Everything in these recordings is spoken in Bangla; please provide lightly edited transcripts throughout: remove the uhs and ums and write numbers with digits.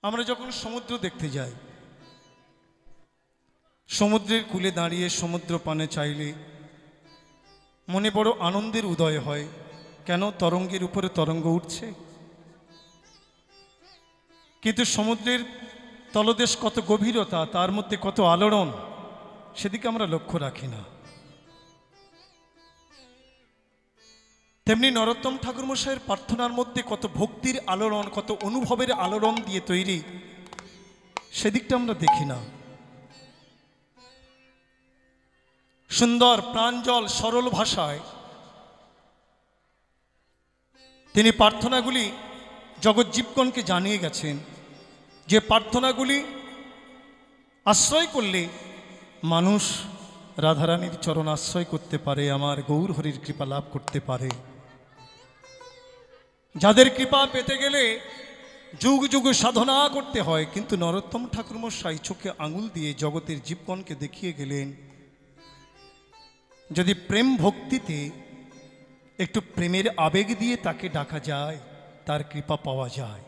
আমরা যখন সমুদ্র দেখতে যাই, সমুদ্রের কূলে দাঁড়িয়ে সমুদ্র পানে চাইলে মনে বড় আনন্দের উদয় হয়। কেন? তরঙ্গের উপরে তরঙ্গ উঠছে। কিন্তু সমুদ্রের তলদেশ কত গভীরতা, তার মধ্যে কত আলোড়ন, সেদিকে আমরা লক্ষ্য রাখি না। তেমনি নরোত্তম ঠাকুর মশাইয়ের প্রার্থনার মধ্যে কত ভক্তির আলোড়ন, কত অনুভবের আলোড়ন দিয়ে তৈরি, সেদিকটা আমরা দেখি না। সুন্দর প্রাঞ্জল সরল ভাষায় তিনি প্রার্থনাগুলি জগজ্জীবগণকে জানিয়ে গেছেন, যে প্রার্থনাগুলি আশ্রয় করলে মানুষ রাধারানীর চরণ আশ্রয় করতে পারে, আমার গৌর হরির কৃপা লাভ করতে পারে। যাদের কৃপা পেতে গেলে যুগ যুগ সাধনা করতে হয়, কিন্তু নরোত্তম ঠাকুর মশাই চোখে আঙুল দিয়ে জগতের জীবগণকে দেখিয়ে গেলেন, যদি প্রেম ভক্তিতে একটু প্রেমের আবেগ দিয়ে তাকে ডাকা যায়, তার কৃপা পাওয়া যায়।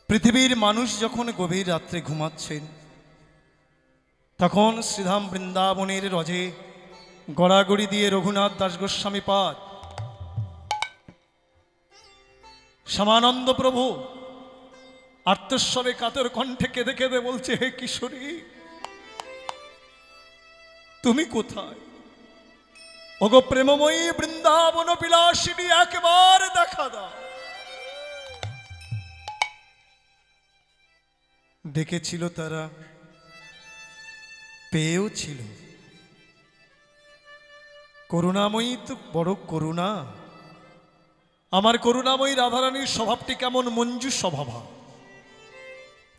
পৃথিবীর মানুষ যখন গভীর রাত্রে ঘুমাচ্ছেন, তখন শ্রীধাম বৃন্দাবনের রজে গড়াগড়ি দিয়ে রঘুনাথ দাস গোস্বামী পাদ, শ্যামানন্দ প্রভু আর্তস্বরে কাতর কণ্ঠে কেঁদে কেঁদে বলছে, হে কিশোরী, তুমি কোথায়? ওগো প্রেমময়ী বৃন্দাবন বিলাসিনী, একবার দেখা দাও। ডেকেছিল তারা, পেয়েও ছিল। করুণাময়ী তো বড় করুণা। আমার করুণাময়ী রাধারানীর স্বভাবটি কেমন? মঞ্জু স্বভাব।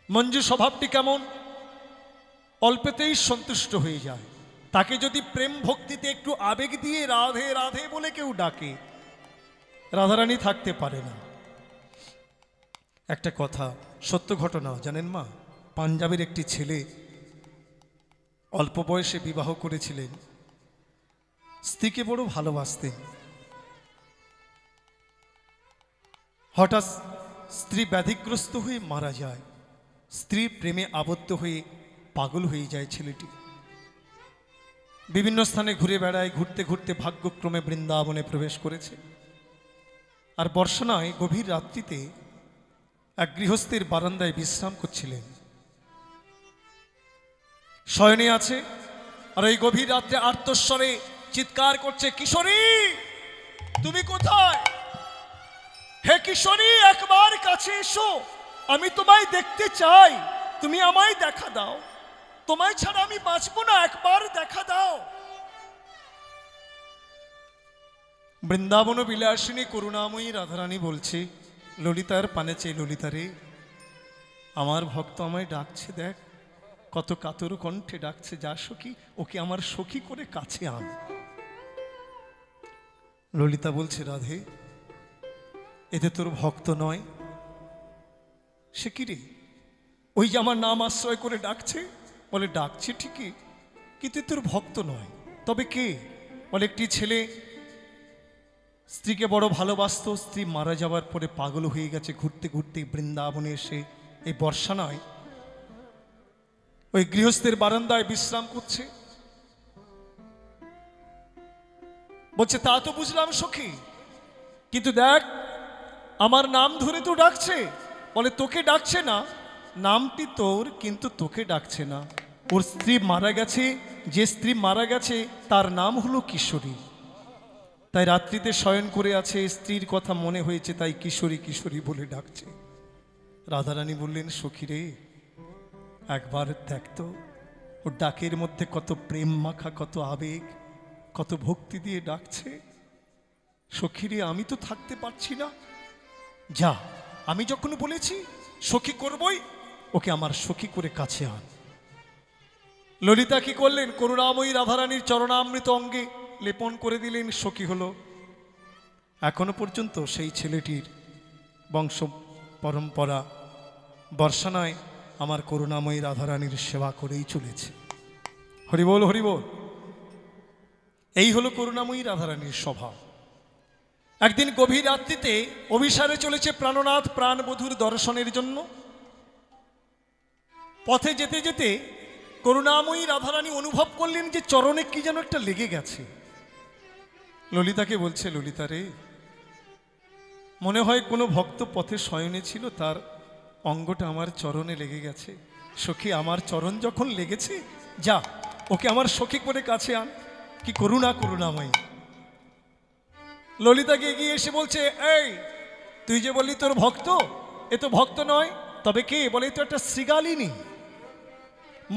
মঞ্জু স্বভাবটি কেমন? অল্পতেই সন্তুষ্ট হয়ে যায়। তাকে যদি প্রেম ভক্তিতে একটু আবেগ দিয়ে রাধে রাধে বলে কেউ ডাকে, রাধারানী থাকতে পারে না। একটা কথা, সত্য ঘটনা জানেন মা, পাঞ্জাবের একটি ছেলে অল্প বয়সে বিবাহ করেছিলেন, স্ত্রীকে বড় ভালোবাসতেন। হঠাৎ স্ত্রী ব্যাধিগ্রস্ত হয়ে মারা যায়। স্ত্রীর প্রেমে আবদ্ধ হয়ে পাগল হয়ে যায় ছেলেটি। বিভিন্ন স্থানে ঘুরে বেড়ায়, ঘুরতে ঘুরতে ভাগ্যক্রমে বৃন্দাবনে প্রবেশ করেছে। আর বর্ষায় গভীর রাত্রিতে এক গৃহস্থের বারান্দায় বিশ্রাম করছিলেন, শয়নে আছে। আর এই গভীর রাত্রে আর্তস্বরে চিৎকার করছে, কিশোরী তুমি কোথায়? হে কিশোরী, একবার কাছে এসো, আমি তোমায় দেখতে চাই, তুমি আমায় দেখা দাও, তোমায় ছাড়া আমি বাঁচবো না, একবার দেখা দাও। বৃন্দাবন বিলাসিনী করুণাময়ী রাধারানী বলছে ললিতার পানে চেয়ে, ললিতা রে, আমার ভক্ত আমায় ডাকছে, দেখ কত কাতর কণ্ঠে ডাকছে, যা সখী, ওকে আমার সখী করে কাছে আন। ললিতা বলছে, রাধে, এতে তোর ভক্ত নয়। সে কি রে? ওই যে আমার নাম আশ্রয় করে ডাকছে। বলে, ডাকছে ঠিকই, কিন্তু তোর ভক্ত নয়। তবে কে? বলে, একটি ছেলে স্ত্রীকে বড় ভালোবাসত, স্ত্রী মারা যাওয়ার পরে পাগল হয়ে গেছে, ঘুরতে ঘুরতে বৃন্দাবনে এসে এই বর্ষা নয় ওই গৃহস্থের বারান্দায় বিশ্রাম করছে। বলছে, তা তো বুঝলাম সখী, কিন্তু দেখ আমার নাম ধরে তো ডাকছে। বলে, তোকে ডাকছে না, নামটি তোর, কিন্তু তোকে ডাকছে না। ওর স্ত্রী মারা গেছে, যে স্ত্রী মারা গেছে তার নাম হলো কিশোরী। তাই রাত্রিতে শয়ন করে আছে, স্ত্রীর কথা মনে হয়েছে, তাই কিশোরী কিশোরী বলে ডাকছে। রাধারানী বললেন, সখী রে, একবার দেখতো ওর ডাকের মধ্যে কত প্রেম মাখা, কত আবেগ, কত ভক্তি দিয়ে ডাকছে। সখী রে, আমি তো থাকতে পারছি না, যা, আমি যখন বলেছি সখী করবই, ওকে আমার সখী করে কাছে আন। ললিতা কি করলেন? করুণাময়ী রাধারানীর চরণামৃত অঙ্গে লেপন করে দিলেন, সখী হলো। এখনো পর্যন্ত সেই ছেলেটির বংশ পরম্পরা বর্ষানায় আমার করুণাময়ী রাধারানীর সেবা করেই চলেছে। হরিবোল হরিবোল। এই হলো করুণাময়ী রাধারানীর স্বভাব। একদিন গভীর রাত্রিতে অভিসারে চলেছে প্রাণনাথ প্রাণবধূর দর্শনের জন্য। পথে যেতে যেতে করুণাময়ী রাধারানী অনুভব করলেন যে চরণে কি যেন একটা লেগে গেছে। ললিতাকে বলছে, ললিতা রে, মনে হয় কোনো ভক্ত পথে শয়নে ছিল, তার অঙ্গটা আমার চরণে লেগে গেছে। সখী, আমার চরণ যখন লেগেছে, যা ওকে আমার সখী করে কাছে আন। কি করুণা করুণাময়ী। ললিতাকে এগিয়ে এসে বলছে, এই তুই যে বললি তোর ভক্ত, এ তো ভক্ত নয়, তবে কে? বলে তো একটা শৃগালিনী।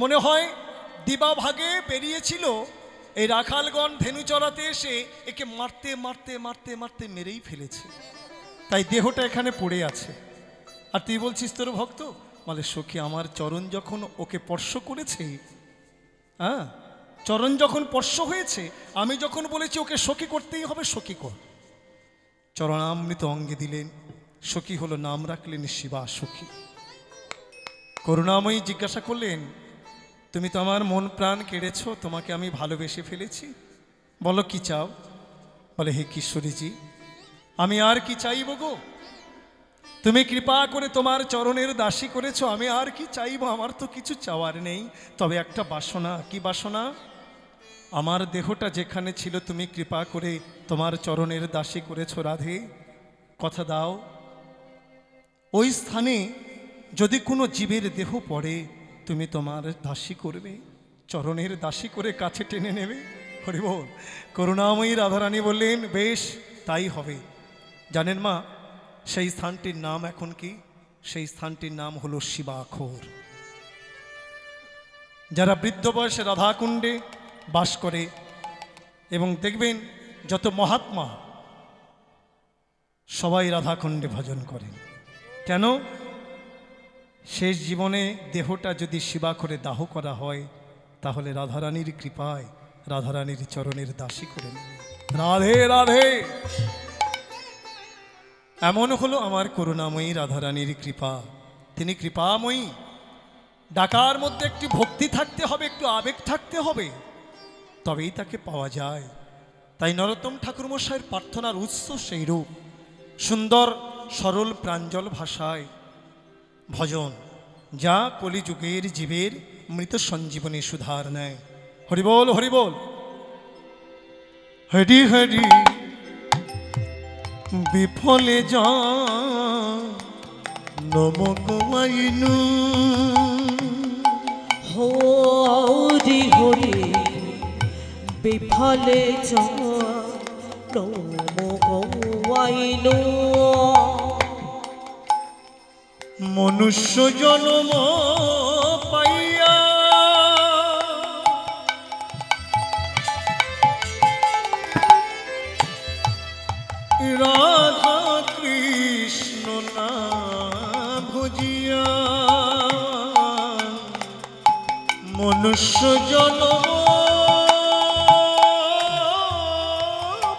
মনে হয় দিবা ভাগে বেরিয়েছিল এই রাখালগণ ধেনু চড়াতে, এসে একে মারতে মারতে মারতে মারতে মেরেই ফেলেছে, তাই দেহটা এখানে পড়ে আছে। আর তুই বলছিস তোর ভক্ত? বলে সখী, আমার চরণ যখন ওকে স্পর্শ করেছে, হ্যাঁ, চরণ যখন স্পর্শ হয়েছে, আমি যখন বলেছি ওকে সখী করতেই হবে, সখী কর। চরণামৃত অঙ্গে দিলেন, সখী হলো, নাম রাখলেন শিবা সখী। করুণাময়ী জিজ্ঞাসা করলেন, তুমি তো আমার মন প্রাণ কেড়েছ, তোমাকে আমি ভালোবেসে ফেলেছি, বলো কি চাও? বলে, হে কিশোরীজি, আমি আর কি চাইব গো? তুমি কৃপা করে তোমার চরণের দাসী করেছ, আমি আর কি চাইব? আমার তো কিছু চাওয়ার নেই, তবে একটা বাসনা। কি বাসনা? আমার দেহটা যেখানে ছিল তুমি কৃপা করে তোমার চরণের দাসী করেছ রাধে, কথা দাও ওই স্থানে যদি কোনো জীবের দেহ পড়ে, তুমি তোমার দাসী করবে, চরণের দাসী করে কাছে টেনে নেবে। হরি বল। করুণাময়ী রাধারানী বললেন, বেশ তাই হবে। জানেন মা, সেই স্থানটির নাম এখন কি? সেই স্থানটির নাম হলো শিবাখোর। যারা বৃদ্ধ বয়সে রাধাকুণ্ডে বাস করে, এবং দেখবেন যত মহাত্মা সবাই রাধাকুণ্ডে ভজন করেন। কেন? শেষ জীবনে দেহটা যদি শিবাখোরে দাহ করা হয়, তাহলে রাধারানীর কৃপায় রাধারানীর চরণের দাসী করে নেবে। রাধে রাধে। এমন হলো আমার করুণাময়ী রাধারানীর কৃপা। তিনি কৃপাময়ী। ডাকার মধ্যে একটি ভক্তি থাকতে হবে, একটু আবেগ থাকতে হবে, তবেই তাকে পাওয়া যায়। তাই নরোত্তম ঠাকুর মশাইয়ের প্রার্থনার উৎস সেই রূপ, সুন্দর সরল প্রাঞ্জল ভাষায় ভজন, যা কলিযুগের জীবের মৃত সঞ্জীবনী সুধার নেয়। হরিবোল হরিবোল। হরি হরি বিফলে যা নমকমাইনু, হরি হরি বিফলে যা নমকমাইনু। মনুষ্য জন্ম পাইয়া রাধা কৃষ্ণ না ভজিয়া, মনুষ্য জন্ম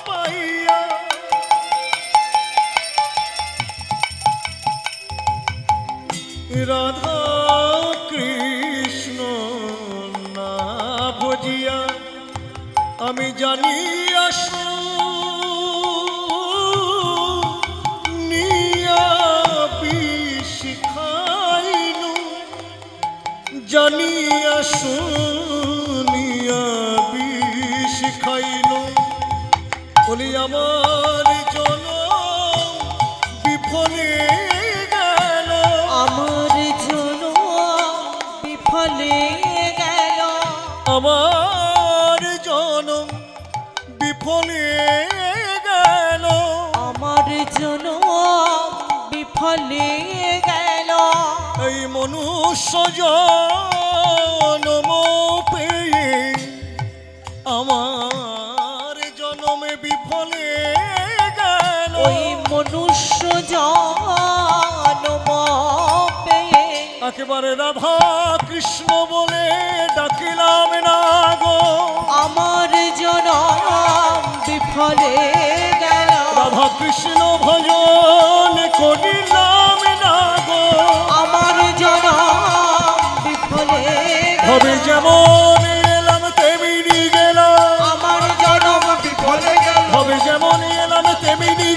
পাইয়া রাধা কৃষ্ণ না ভজিয়া, আমি জানি আসু নিয়া বিষ খাইনু, জানি আসু নিয়া বিষ খাইনু। বলি আমার জন বিফলে গেল, আমার জন বিফলে গেল, আমার জনম বিফলে গেল, আমার জন বিফলে গেল। এই মনুষ্য জনম পেয়ে আমার জনমে বিফলে গেল। ওই মনুষ্য জন্ম পেয়ে একেবারে রাধা কৃষ্ণ বলে ডাকিলাম না গো, আমার জনম বিফলে গেল। রাধা কৃষ্ণ ভজন করিলাম না গো, আমার জনম বিফলে হবে গেল। যেমন এলাম তেমনি গেলাম, আমার জনম বিফলে গেল। হবে যেমন এলাম তেমনি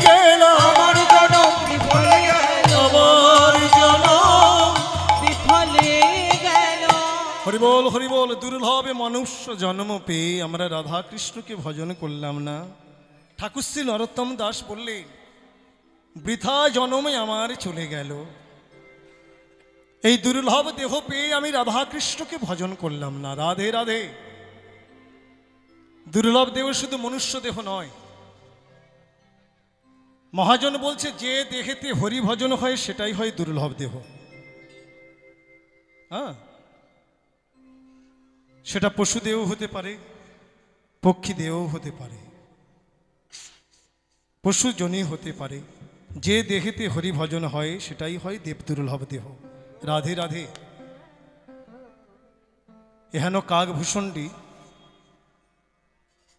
হরিবল। দুর্লভে মনুষ্য জন্ম পেয়ে আমরা রাধা কৃষ্ণকে ভজন করলাম না। ঠাকুর শ্রী নরোত্তম দাস বললেন, বৃথা জন্মে আমার চলে গেল, এই দুর্লভ দেহ পেয়ে আমি রাধা কৃষ্ণকে ভজন করলাম না। রাধে রাধে। দুর্লভ দেহ শুধু মনুষ্য দেহ নয়, মহাজন বলছে যে দেহেতে হরি ভজন হয় সেটাই হয় দুর্লভ দেহ। হ্যাঁ, সেটা পশু দেহ হতে পারে, পক্ষী দেহ হতে পারে, পশু জনি হতে পারে। যে দেহেতে হরি ভজন হয় সেটাই হয় দেব দুর্লভ দেহ। রাধে রাধে। এহেন কাকভূষণ্ডী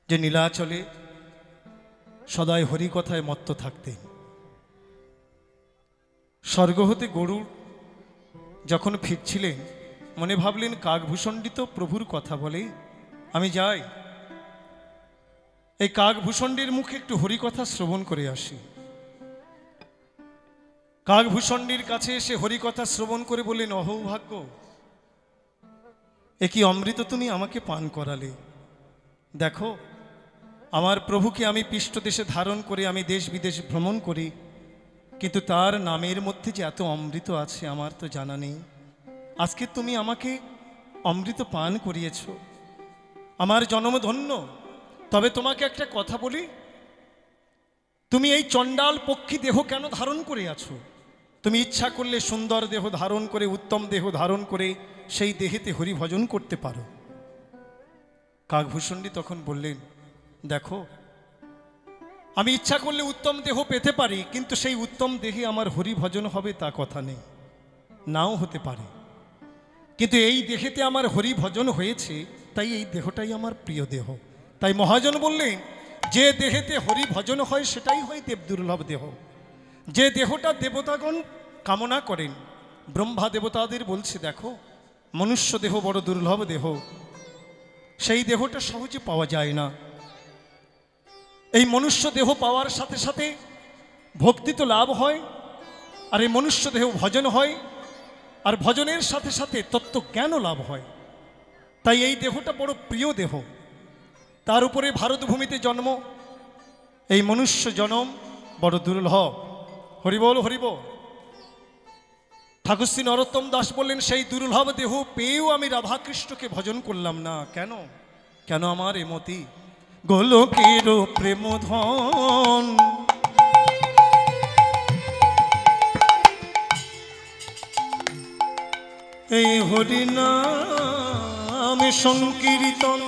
যে নীলাচলে সদাই হরি কথায় মত্ত থাকতেন। স্বর্গ হতে গরুড় যখন ফিরছিলেন মনে ভাবলেন, কাকভূষণ্ডী তো প্রভুর কথা বলে, আমি যাই এই কাকভূষণ্ডীর মুখে একটু হরিকথা শ্রবণ করে আসি। কাকভূষণ্ডীর কাছে এসে হরিকথা শ্রবণ করে বললেন, অহৌভাগ্য, এ কি অমৃত তুমি আমাকে পান করালে। দেখো, আমার প্রভুকে আমি পৃষ্ঠদেশে ধারণ করে আমি দেশ বিদেশ ভ্রমণ করি, কিন্তু তার নামের মধ্যে যে এত অমৃত আছে আমার তো জানা নেই। আজকে তুমি আমাকে অমৃত পান করিয়েছ, আমার জন্ম ধন্য। তবে তোমাকে একটা কথা বলি, তুমি এই চণ্ডাল পক্ষী দেহ কেন ধারণ করে আছো? তুমি ইচ্ছা করলে সুন্দর দেহ ধারণ করে, উত্তম দেহ ধারণ করে সেই দেহেতে হরি ভজন করতে পারো। কাকভূষণ্ডী তখন বললেন, দেখো, আমি ইচ্ছা করলে উত্তম দেহ পেতে পারি, কিন্তু সেই উত্তম দেহে আমার হরি ভজন হবে তা কথা নেই, নাও হতে পারে। কিন্তু এই দেহেতে আমার হরি ভজন হয়েছে, তাই এই দেহটাই আমার প্রিয় দেহ। তাই মহাজন বললেন, যে দেহেতে হরি ভজন হয় সেটাই হয় দেব দুর্লভ দেহ। যে দেহটা দেবতাগণ কামনা করেন, ব্রহ্মা দেবতাদের বলছে, দেখো, মনুষ্য দেহ বড় দুর্লভ দেহ, সেই দেহটা সহজে পাওয়া যায় না। এই মনুষ্য দেহ পাওয়ার সাথে সাথে ভক্তি তো লাভ হয়, আর এই মনুষ্য দেহ ভজন হয়, আর ভজনের সাথে সাথে তত্ত্বজ্ঞানও লাভ হয়। তাই এই দেহটা বড় প্রিয় দেহ। তার উপরে ভারতভূমিতে জন্ম, এই মনুষ্য জন্ম বড় দুর্লভ। হরিবল হরিবল। ঠাকুর শ্রী নরোত্তম দাস বললেন, সেই দুর্লভ দেহ পেয়েও আমি রাধাকৃষ্ণকে ভজন করলাম না। কেন? কেন আমার এমতি গোলকের প্রেম ধন, এই হরিনাম সংকীর্তন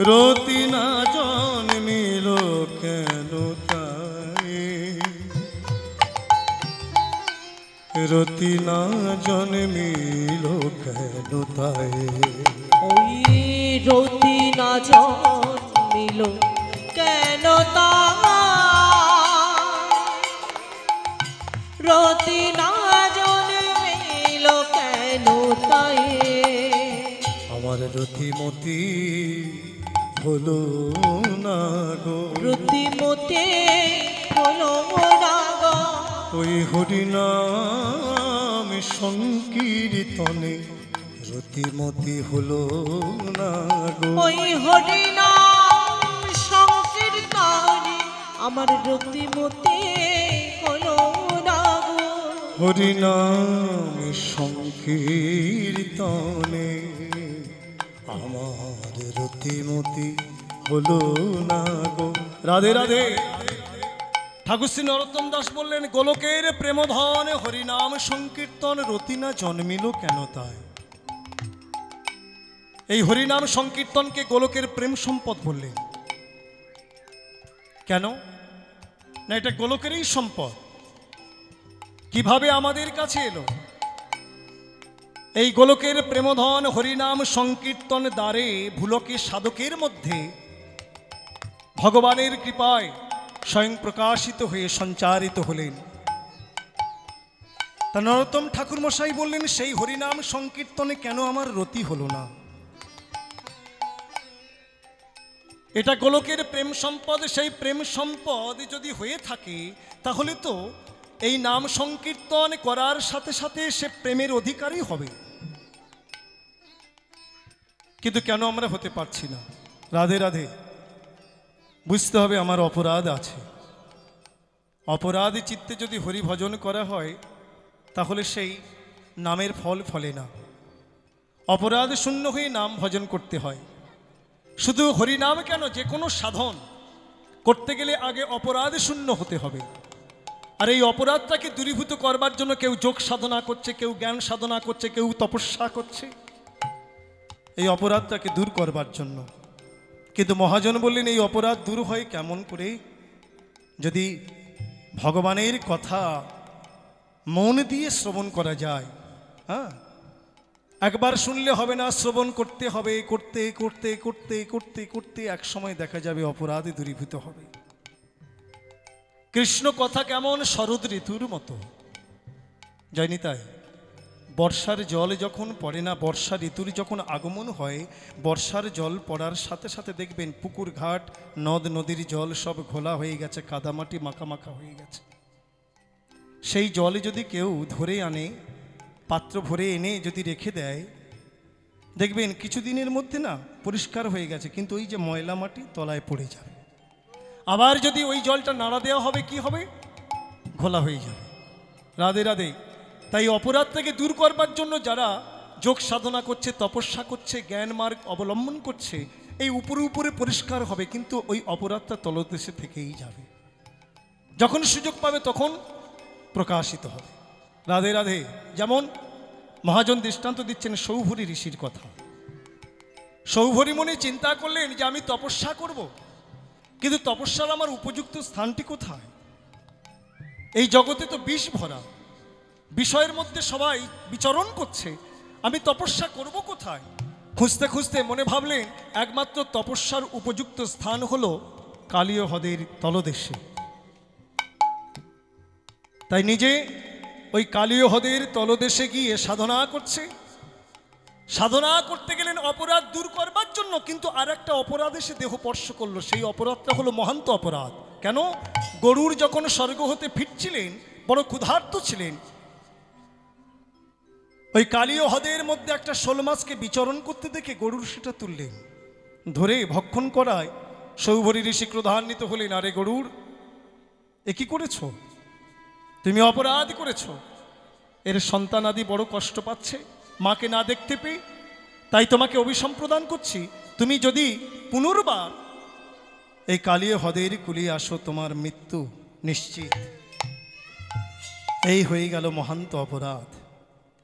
রতি না জন্মিল কেন তাই, রতি না জন্মিল কেন তাই। ওই রতি না জন্মিল কেন তাই, রতি না জন্মিল কেন তাই। আমার রতিমতি হলো না গো, রতিমতি হলো না গো, ওই হরিনাম সংকীর্তনে রতিমতি হলো না গো। ওই হরিনাম সংকীর্তনে আমার রতিমতি হলো না গো। হরিনাম সংকীর্তনে আমার রতিমতি হলো না গো। রাধে রাধে। ঠাকুর শ্রী নরোত্তম দাস বললেন, গোলকের প্রেমধন হরিনাম সংকীর্তন রতি না জন্মিল কেন তাই। এই হরিনাম সংকীর্তনকে গোলকের প্রেম সম্পদ বললেন। কেন না, এটা গোলকেরই সম্পদ। কিভাবে আমাদের কাছে এলো? এই গোলকের প্রেমধন হরিনাম সংকীর্তন দ্বারে ভুলকে সাধকের মধ্যে ভগবানের কৃপায় স্বয়ং প্রকাশিত হয়ে সঞ্চারিত হলেন। তা নরোত্তম ঠাকুর মশাই বললেন, সেই হরিনাম সংকীর্তনে কেন আমার রতি হলো না? এটা গোলকের প্রেম সম্পদ। সেই প্রেম সম্পদ যদি হয়ে থাকে তাহলে তো এই নাম সংকীর্তন করার সাথে সাথে সে প্রেমের অধিকারী হবে। কিন্তু কেন আমরা হতে পারছি না? রাধে রাধে। বুঝতে হবে আমার অপরাধ আছে। অপরাধী চিত্তে যদি হরি ভজন করা হয় তাহলে সেই নামের ফল ফলে না। অপরাধ শূন্য হয়ে নাম ভজন করতে হয়। শুধু হরিনাম কেন, যে কোনো সাধন করতে গেলে আগে অপরাধ শূন্য হতে হবে। আর এই অপরাধটাকে দূরীভূত করবার জন্য কেউ যোগ সাধনা করছে, কেউ জ্ঞান সাধনা করছে, কেউ তপস্যা করছে, এই অপরাধটাকে দূর করবার জন্য। কিন্তু মহাজন বললেন এই অপরাধ দূর হয় কেমন করে? যদি ভগবানের কথা মন দিয়ে শ্রবণ করা যায়। হ্যাঁ, একবার শুনলে হবে না, শ্রবণ করতে হবে, করতে করতে করতে করতে করতে এক সময় দেখা যাবে অপরাধ দূরীভূত হবে। কৃষ্ণ কথা কেমন? শরৎ ঋতুর মতো। যায়নি তাই? বর্ষার জল যখন পড়ে না, বর্ষা ঋতুর যখন আগমন হয়, বর্ষার জল পড়ার সাথে সাথে দেখবেন পুকুর ঘাট নদ নদীর জল সব ঘোলা হয়ে গেছে, কাদামাটি মাখা মাখা হয়ে গেছে। সেই জলে যদি কেউ ধরে আনে, পাত্র ভরে এনে যদি রেখে দেয়, দেখবেন কিছুদিনের মধ্যে না পরিষ্কার হয়ে গেছে, কিন্তু ওই যে ময়লা মাটি তলায় পড়ে যাবে। আবার যদি ওই জলটা নাড়া দেওয়া হবে, কি হবে? ঘোলা হয়ে যাবে। রাধে রাধে। তাই অপরাধটাকে দূর করবার জন্য যারা যোগ সাধনা করছে, তপস্যা করছে, জ্ঞান মার্গ অবলম্বন করছে, এই উপরে উপরে পরিষ্কার হবে, কিন্তু ওই অপরাধটা তলদেশে থেকেই যাবে। যখন সুযোগ পাবে তখন প্রকাশিত হবে। রাধে রাধে। যেমন মহাজন দৃষ্টান্ত দিচ্ছেন সৌভরী ঋষির কথা। সৌভরী মনে চিন্তা করলেন যে আমি তপস্যা করব, কিন্তু তপস্যার আমার উপযুক্ত স্থানটি কোথায়? এই জগতে তো বিষ ভরা, বিষয়ের মধ্যে সবাই বিচরণ করছে, আমি তপস্যা করব কোথায়? খুঁজতে খুঁজতে মনে ভাবলেন একমাত্র তপস্যার উপযুক্ত স্থান হলো কালীয় হ্রদের তলদেশে। তাই নিজে ওই কালীয় হ্রদের তলদেশে গিয়ে সাধনা করছে। সাধনা করতে গেলেন অপরাধ দূর করবার জন্য, কিন্তু আর একটা অপরাধ এসে দেহ স্পর্শ করলো। সেই অপরাধটা হলো মহান্ত অপরাধ। কেন? গরুর যখন স্বর্গ হতে ফিরছিলেন, বড় ক্ষুধার্ত ছিলেন, ওই কালীয় হ্রদের মধ্যে একটা শোল মাছকে বিচরণ করতে দেখে গরুর সেটা তুললেন, ধরে ভক্ষণ করায় সৌভরী ঋষি ক্রোধান্বিত হলেন। আরে গরুর, এ কি করেছ? তুমি অপরাধ করেছ। এর সন্তান আদি বড় কষ্ট পাচ্ছে মাকে না দেখতে পেয়ে, তাই তোমাকে অভিসম্প্রদান করছি। তুমি যদি পুনর্বার এই কালীয় হ্রদের কুলে আসো, তোমার মৃত্যু নিশ্চিত। এই হয়ে গেল মহান্ত অপরাধ।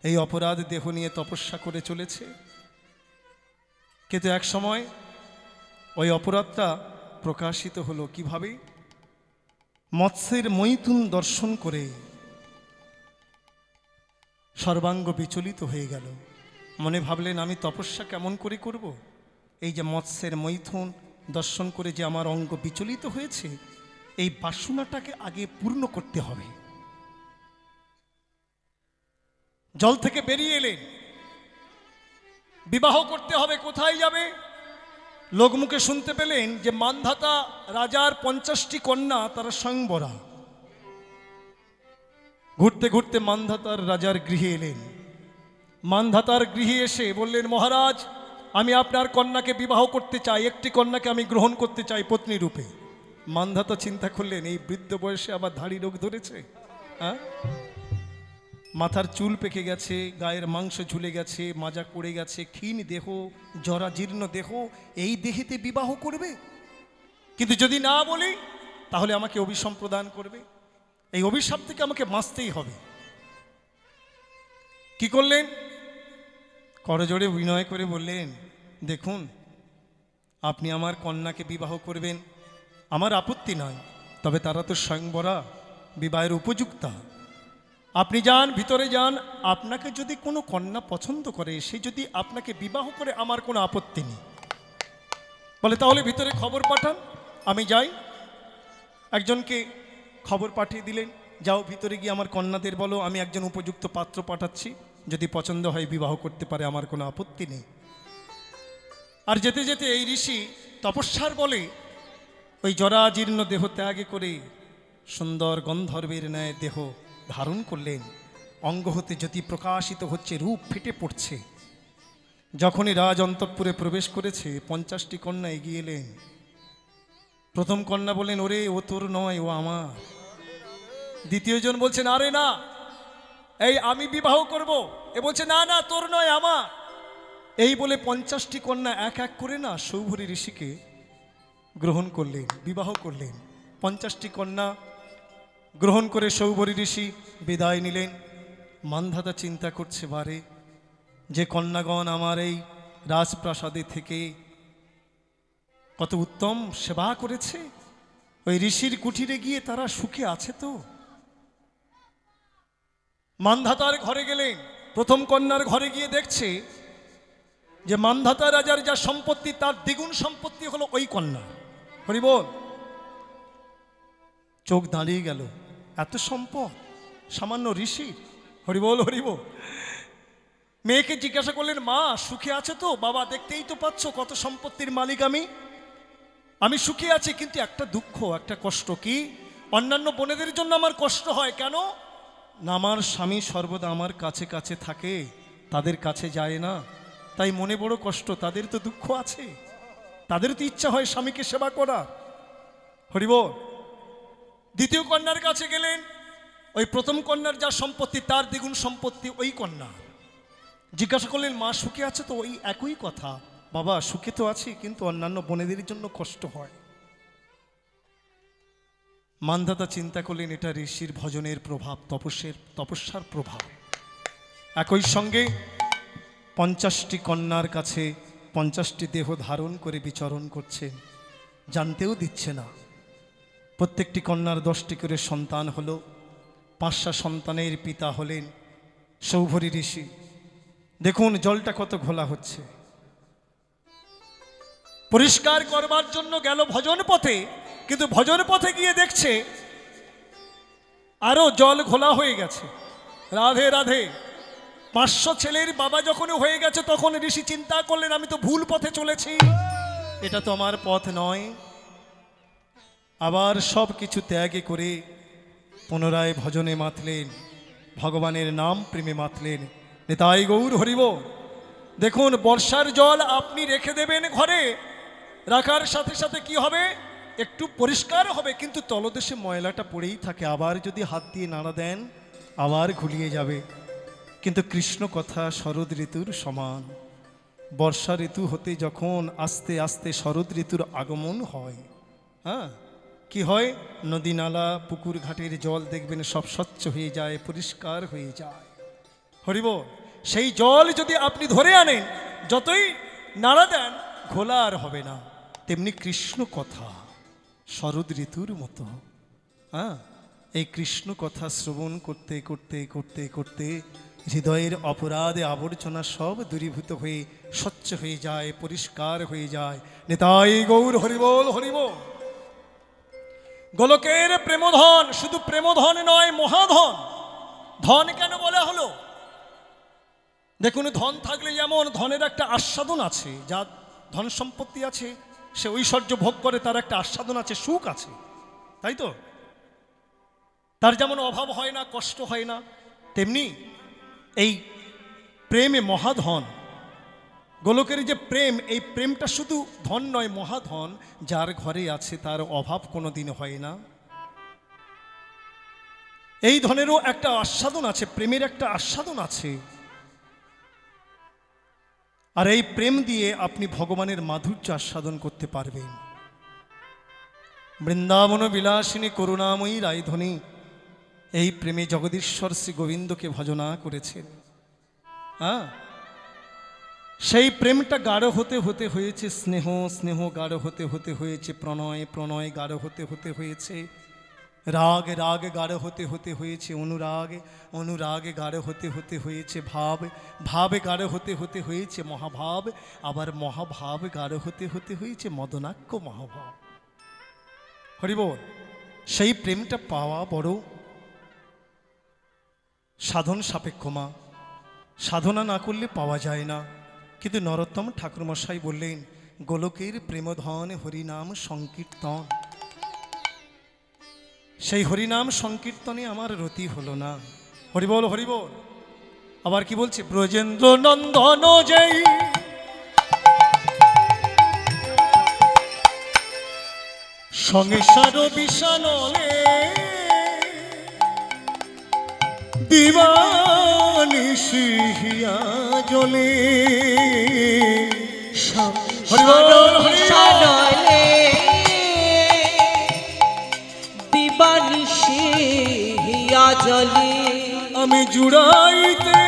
এই অপরাধ দেহ নিয়ে তপস্যা করে চলেছে, কিন্তু এক সময় ওই অপরাধটা প্রকাশিত হলো। কিভাবে? মৎস্যের মৈথুন দর্শন করে সর্বাঙ্গ বিচলিত হয়ে গেল। মনে ভাবলেন আমি তপস্যা কেমন করে করব? এই যে মৎস্যের মৈথুন দর্শন করে যে আমার অঙ্গ বিচলিত হয়েছে, এই বাসনাটাকে আগে পূর্ণ করতে হবে। জল থেকে বেরিয়ে এলেন, বিবাহ করতে হবে। কোথায় যাবে? লোকমুখে শুনতে পেলেন যে মান্ধাতা রাজার 50টি কন্যা তারা স্বয়ংবরা। ঘুরতে ঘুরতে মান্ধাতার রাজার গৃহে এলেন। মান্ধাতার গৃহে এসে বললেন, মহারাজ, আমি আপনার কন্যাকে বিবাহ করতে চাই, একটি কন্যাকে আমি গ্রহণ করতে চাই পত্নী রূপে। মান্ধাতা চিন্তা করলেন এই বৃদ্ধ বয়সে আবার ধাড়ি রোগ ধরেছে, হ্যাঁ, মাথার চুল পেকে গেছে, গায়ের মাংস ঝুলে গেছে, মাজা পড়ে গেছে, ক্ষীণ দেহ, জরাজীর্ণ দেহ, এই দেহেতে বিবাহ করবে? কিন্তু যদি না বলি তাহলে আমাকে অভিশাপ প্রদান করবে, এই অভিশাপ থেকে আমাকে বাঁচতেই হবে। কি করলেন? করজোড়ে বিনয় করে বললেন, দেখুন, আপনি আমার কন্যাকে বিবাহ করবেন, আমার আপত্তি নয়, তবে তারা তো স্বয়ংবরা, বিবাহের উপযুক্তা। আপনি যান, ভিতরে যান, আপনাকে যদি কোনো কন্যা পছন্দ করে, সে যদি আপনাকে বিবাহ করে, আমার কোনো আপত্তি নেই। বলে তাহলে ভিতরে খবর পাঠান, আমি যাই। একজনকে খবর পাঠিয়ে দিলেন, যাও ভিতরে গিয়ে আমার কন্যাদের বলো আমি একজন উপযুক্ত পাত্র পাঠাচ্ছি, যদি পছন্দ হয় বিবাহ করতে পারে, আমার কোনো আপত্তি নেই। আর যেতে যেতে এই ঋষি তপস্যার বলে ওই জরাজীর্ণ দেহ ত্যাগ করে সুন্দর গন্ধর্বের ন্যায় দেহ ধারণ করলেন। অঙ্গ হতে জ্যোতি প্রকাশিত হচ্ছে, রূপ ফেটে পড়ছে। যখনই রাজ অন্তঃপুরে প্রবেশ করেছে 50টি কন্যা এগিয়ে এলেন। প্রথম কন্যা বললেন, ওরে ও তোর নয়, ও আমার। দ্বিতীয় জন বলছেন, আরে না, এই আমি বিবাহ করব। এ বলছে, না না, তোর নয়, আমার। এই বলে 50টি কন্যা এক এক করে না সৌভরী ঋষিকে গ্রহণ করলেন, বিবাহ করলেন। 50টি কন্যা গ্রহণ করে সৌভরী ঋষি বিদায় নিলেন। মান্ধাতা চিন্তা করছে, বারে যে কন্যাগণ আমার এই রাজপ্রাসাদে থেকে কত উত্তম সেবা করেছে, ওই ঋষির কুঠিরে গিয়ে তারা সুখে আছে তো? মান্ধাতার ঘরে গেলেন। প্রথম কন্যার ঘরে গিয়ে দেখছে যে মান্ধাতা রাজার যা সম্পত্তি তার দ্বিগুণ সম্পত্তি হলো ওই কন্যা। হরিবল। চোখ দাঁড়িয়ে গেল, এত সম্পদ সামান্য ঋষির। হরিবল হরিবল। মেয়েকে জিজ্ঞাসা করলেন, মা সুখে আছে তো? বাবা, দেখতেই তো পাচ্ছ কত সম্পত্তির মালিক আমি সুখে আছি, কিন্তু একটা দুঃখ, একটা কষ্ট। কি? অন্যান্য বোনেদের জন্য আমার কষ্ট হয়। কেন না? আমার স্বামী সর্বদা আমার কাছে কাছে থাকে, তাদের কাছে যায় না, তাই মনে বড় কষ্ট। তাদের তো দুঃখ আছে, তাদের তো ইচ্ছা হয় স্বামীকে সেবা করা। হরিবল। দ্বিতীয় কন্যার কাছে গেলেন। ওই প্রথম কন্যার যা সম্পত্তি তার দ্বিগুণ সম্পত্তি ওই কন্যা। জিজ্ঞাসা করলেন, মা সুখে আছে তো? ওই একই কথা, বাবা সুখে তো আছি, কিন্তু অন্যান্য বোনেদের জন্য কষ্ট হয়। মান্ধাতা চিন্তা করলেন, এটা ঋষির ভজনের প্রভাব, তপস্যার প্রভাব। একই সঙ্গে 50টি কন্যার কাছে 50টি দেহ ধারণ করে বিচরণ করছেন, জানতেও দিচ্ছে না। প্রত্যেকটি কন্যার 10টি করে সন্তান হলো। 5টা সন্তানের পিতা হলেন সৌভরী ঋষি। দেখুন জলটা কত ঘোলা হচ্ছে। পরিষ্কার করবার জন্য গেল ভজন পথে, কিন্তু ভজন পথে গিয়ে দেখছে আরো জল ঘোলা হয়ে গেছে। রাধে রাধে। 500 ছেলের বাবা যখন হয়ে গেছে, তখন ঋষি চিন্তা করলেন, আমি তো ভুল পথে চলেছি, এটা তো আমার পথ নয়। আবার সব কিছু ত্যাগে করে পুনরায় ভজনে মাতলেন, ভগবানের নাম প্রেমে মাতলেন। নিতাই গৌর হরিব। দেখুন, বর্ষার জল আপনি রেখে দেবেন ঘরে, রাখার সাথে সাথে কি হবে? একটু পরিষ্কার হবে, কিন্তু তলদেশে ময়লাটা পড়েই থাকে। আবার যদি হাত দিয়ে নাড়া দেন, আবার ঘুলিয়ে যাবে। কিন্তু কৃষ্ণ কথা শরৎ ঋতুর সমান। বর্ষা ঋতু হতে যখন আস্তে আস্তে শরৎ ঋতুর আগমন হয়, হ্যাঁ, কি হয়? নদী নালা পুকুর ঘাটের জল দেখবেন সব স্বচ্ছ হয়ে যায়, পরিষ্কার হয়ে যায়। হরিব। সেই জল যদি আপনি ধরে আনেন, যতই নাড়া দেন, ঘোলা আর হবে না। তেমনি কৃষ্ণ কথা শরৎ ঋতুর মতো। হ্যাঁ, এই কৃষ্ণ কথা শ্রবণ করতে করতে করতে করতে হৃদয়ের অপরাধে আবর্জনা সব দূরীভূত হয়ে স্বচ্ছ হয়ে যায়, পরিষ্কার হয়ে যায়। নিতাই গৌর হরিবল হরিবল। গোলকের প্রেমধন শুধু প্রেমধন নয়, মহাধন। ধন কেন বলা হলো? দেখুন, ধন থাকলে যেমন ধনের একটা আস্বাদন আছে, যার ধন সম্পত্তি আছে সে ঐশ্বর্য ভোগ করে, তার একটা আস্বাদন আছে, সুখ আছে, তাই তো? তার যেমন অভাব হয় না, কষ্ট হয় না, তেমনি এই প্রেমে মহাধন। গোলকের যে প্রেম, এই প্রেমটা শুধু ধন নয়, মহাধন। যার ঘরে আছে তার অভাব কোনোদিন হয় না। এই ধনেরও একটা আস্বাদন আছে, প্রেমের একটা আস্বাদন আছে। আর এই প্রেম দিয়ে আপনি ভগবানের মাধুর্য আস্বাদন করতে পারবেন। বৃন্দাবন বিলাসিনী করুণাময়ী রায়ধনী এই প্রেমে জগদীশ্বর শ্রী গোবিন্দকে ভজনা করেছেন। হ্যাঁ, সেই প্রেমটা গাঢ় হতে হতে হয়েছে স্নেহ, স্নেহ গাঢ় হতে হতে হয়েছে প্রণয়, প্রণয় গাঢ় হতে হতে হয়েছে রাগ, রাগ গাঢ় হতে হতে হয়েছে অনুরাগ, অনুরাগে গাঢ় হতে হতে হয়েছে ভাব, ভাব গাঢ় হতে হতে হয়েছে মহাভাব, আবার মহাভাব গাঢ় হতে হতে হয়েছে মদনাক্ষ মহাভাব। হরিবল। সেই প্রেমটা পাওয়া বড় সাধন সাপেক্ষ মা, সাধনা না করলে পাওয়া যায় না। কিন্তু নরোত্তম ঠাকুরমশাই বললেন, গোলকের প্রেমধন হরিনাম সংকীর্তন। সেই হরিনাম সংকীর্তনে আমার রতি হলো না। হরিবল হরিবল। আবার কি বলছে? ব্রজেন্দ্র নন্দন যেই সংসার বিষানলে দিবানিশি হিয়া জ্বলে। সংসারে দিবানিশি হিয়া জ্বলে। আমি জুড়াইতে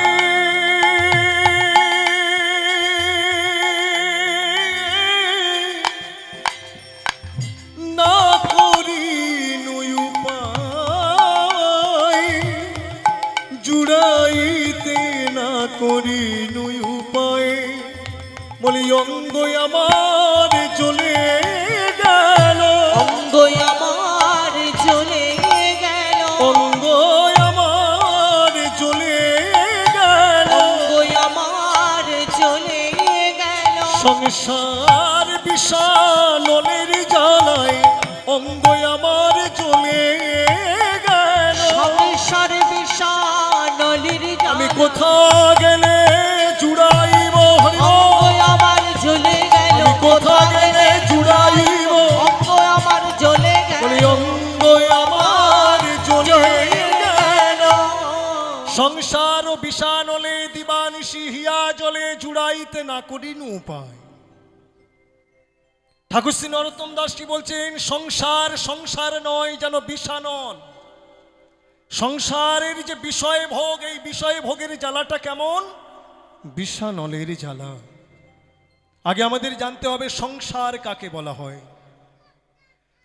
না করি উপায়, জুড়াইতে না করি উপায়, বলি অঙ্গ আমার চলে গেল, অঙ্গ আমার চলে গেল, অঙ্গ আমার চলে গেল, অঙ্গ আমার চলে গেল। সংসার বিষানলের জ্বালায় অঙ্গ আমার চলে গেল। সংসার বিষানলের আমি জ্বালায় কোথা গেলে জুড়াইব হরিব, অঙ্গ আমার জ্বলে গেল। আমি কোথা গেলে জুড়াইব, অঙ্গ আমার জ্বলে গেল, বলি অঙ্গ আমার চলে গেল। সংসার ও বিষানলে দিবানিশি হিয়া জলে জুড়াইতে না করিনু উপায়। ঠাকুর শ্রী নরোত্তম দাসজি বলছেন সংসার সংসার নয় যেন বিষানল। সংসারের যে বিষয় ভোগ, এই বিষয় ভোগের জ্বালাটা কেমন? বিষানলের জ্বালা। আগে আমাদের জানতে হবে সংসার কাকে বলা হয়।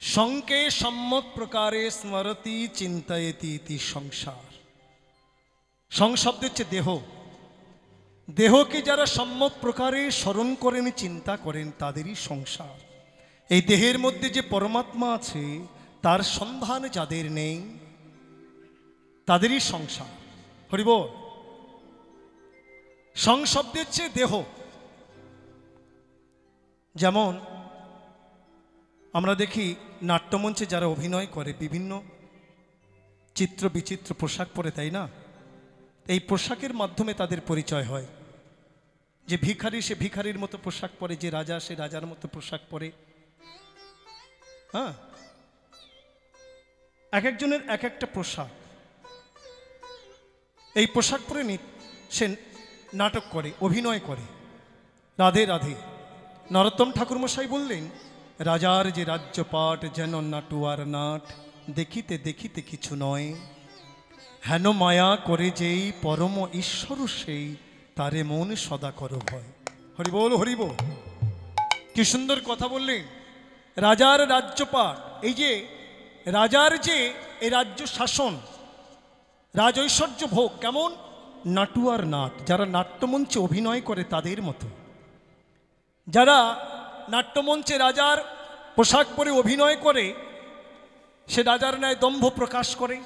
সংকে সম্যক প্রকারে স্মরতি চিন্তয়তি ইতি সংসার। সং শব্দ হচ্ছে দেহ। দেহকে যারা সম্যক প্রকারে স্মরণ করেন, চিন্তা করেন, তাদেরই সংসার। এই দেহের মধ্যে যে পরমাত্মা আছে তার সন্ধান যাদের নেই তাদেরই সংসার। হরি বল। সং শব্দ হচ্ছে দেহ। যেমন আমরা দেখি নাট্যমঞ্চে যারা অভিনয় করে বিভিন্ন চিত্র বিচিত্র পোশাক পরে, তাই না? এই পোশাকের মাধ্যমে তাদের পরিচয় হয়। যে ভিখারি সে ভিখারির মতো পোশাক পরে, যে রাজা সে রাজার মতো পোশাক পরে। হ্যাঁ, এক একজনের এক একটা পোশাক। এই পোশাক পরে সে নাটক করে, অভিনয় করে। রাধে রাধে। নরোত্তম ঠাকুর মশাই বললেন, রাজার যে রাজ্যপাট যেন নাটুয়ার নাট, দেখিতে দেখিতে কিছু নয়, হেন মায়া করে যেই পরম ঈশ্বর সেই, তারে মন সদা করো ভয়। হরি বল হরি বল। কি সুন্দর কথা বললেন। রাজার রাজ্যপাট, এই যে রাজার যে এই রাজ্য শাসন, রাজ ঐশ্বর্য ভোগ কেমন? নাটুয়ার নাট। যারা নাট্যমঞ্চে অভিনয় করে তাদের মতো। যারা নাট্যমঞ্চে রাজার পোশাক পরে অভিনয় করে, সে রাজার ন্যায় দম্ভ প্রকাশ করে,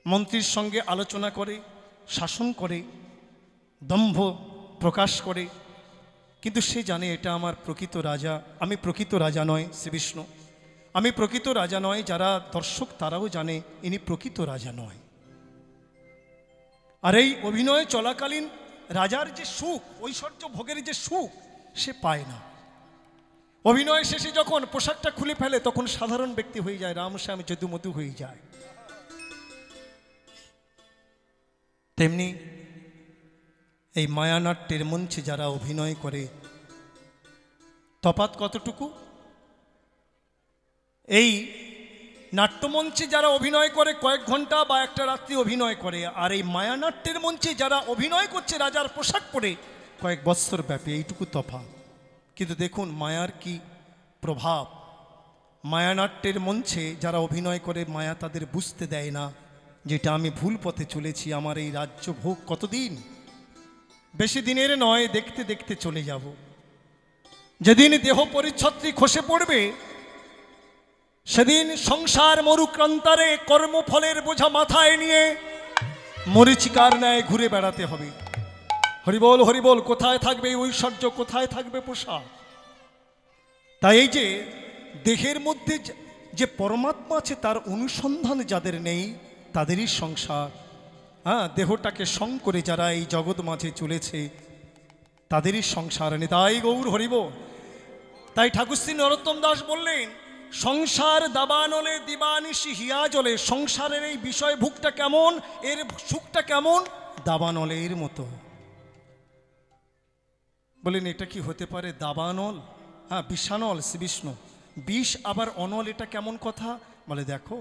মন্ত্রীর সঙ্গে আলোচনা করে, শাসন করে, দম্ভ প্রকাশ করে। কিন্তু সে জানে এটা আমার প্রকৃত রাজা, আমি প্রকৃত রাজা নয়। শ্রীবিষ্ণু, আমি প্রকৃত রাজা নয়। যারা দর্শক তারাও জানে ইনি প্রকৃত রাজা নয়। আর এই অভিনয় চলাকালীন রাজার যে সুখ, ঐশ্বর্য ভোগের যে সুখ সে পায় না। অভিনয় শেষে যখন পোশাকটা খুলে ফেলে তখন সাধারণ ব্যক্তি হয়ে যায়, রামশ্যাম যদুমধু হয়ে যায়। তেমনি এই মায়ানাট্যের মঞ্চে যারা অভিনয় করে, তফাৎ কতটুকু? এই নাট্যমঞ্চে যারা অভিনয় করে কয়েক ঘন্টা বা একটা রাত্রি অভিনয় করে, আর এই মায়ানাট্যের মঞ্চে যারা অভিনয় করছে রাজার পোশাক পরে কয়েক বৎসর ব্যাপী, এইটুকু তফাৎ। কিন্তু দেখুন মায়ার কি প্রভাব। মায়ানাট্যের মঞ্চে যারা অভিনয় করে, মায়া তাদের বুঝতে দেয় না যেটা আমি ভুল পথে চলেছি। আমার এই রাজ্য ভোগ কতদিন, বেশি দিনের নয়, দেখতে দেখতে চলে যাব। যেদিন দেহ পরিচ্ছত্রী খসে পড়বে সেদিন সংসার মরুক্রান্তারে কর্মফলের বোঝা মাথায় নিয়ে মরীচিকার ন্যায় ঘুরে বেড়াতে হবে। হরিবল হরিবল। কোথায় থাকবে এই ঐশ্বর্য, কোথায় থাকবে পোশাক? তাই এই যে দেহের মধ্যে যে পরমাত্মা আছে তার অনুসন্ধান যাদের নেই তাদেরই সংসার। হ্যাঁ, দেহটাকে সং করে যারা এই জগৎ মাঝে চলেছে তাদেরই সংসার। নিতাই গৌর হরিবল। তাই ঠাকুর শ্রী নরোত্তম দাস বললেন, সংসার দাবানলে দিবানিশি হিয়া জলে। সংসারের এই বিষয় ভোগটা কেমন, এর সুখটা কেমন, দাবানলের মতো। বলেন এটা কি হতে পারে দাবানল? হ্যাঁ, বিষানল শ্রী বিষ্ণু। বিষ আবার অনল, এটা কেমন কথা? বলে দেখো,